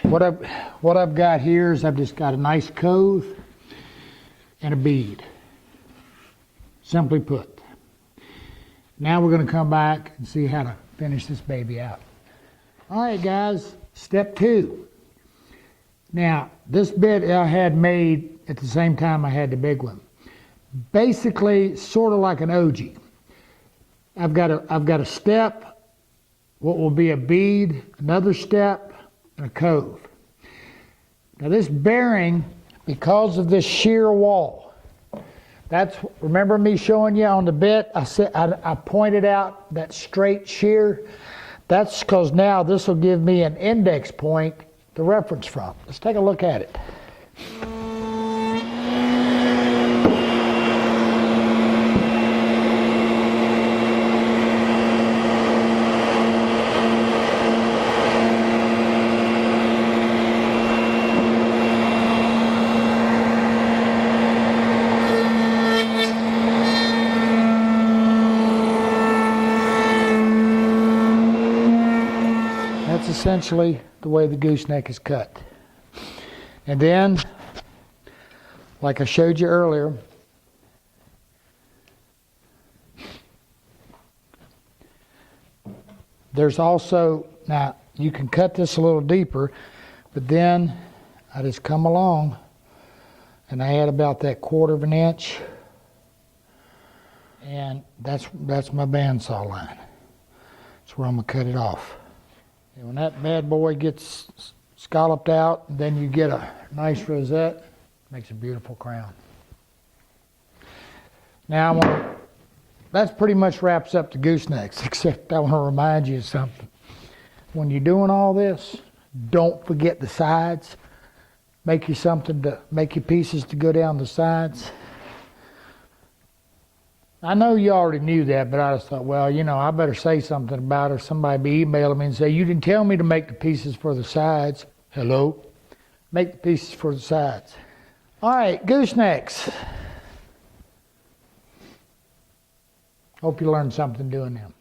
[SPEAKER 1] What I've got here is I've just got a nice cove and a bead. Simply put. Now we're going to come back and see how to finish this baby out. All right, guys, step 2. Now, this bit I had made at the same time I had the big one. Basically, sort of like an OG. I've got a step, what will be a bead, another step, and a cove. Now this bearing, because of this shear wall, remember me showing you on the bit, I pointed out that straight shear? That's because now this will give me an index point to reference from. Let's take a look at it. That's essentially the way the gooseneck is cut. And then, like I showed you earlier, there's also, now you can cut this a little deeper, but then I just come along and I add about that 1/4 inch, and that's my bandsaw line. That's where I'm gonna cut it off. And when that bad boy gets scalloped out, then you get a nice rosette. Makes a beautiful crown. Now that pretty much wraps up the goosenecks, except I want to remind you of something. When you're doing all this, don't forget the sides. Make you pieces to go down the sides. I know you already knew that, but I just thought, well, you know, I better say something about it, or somebody be emailing me and say, you didn't tell me to make the pieces for the sides. Hello? Make the pieces for the sides. All right, goosenecks. Hope you learned something doing them.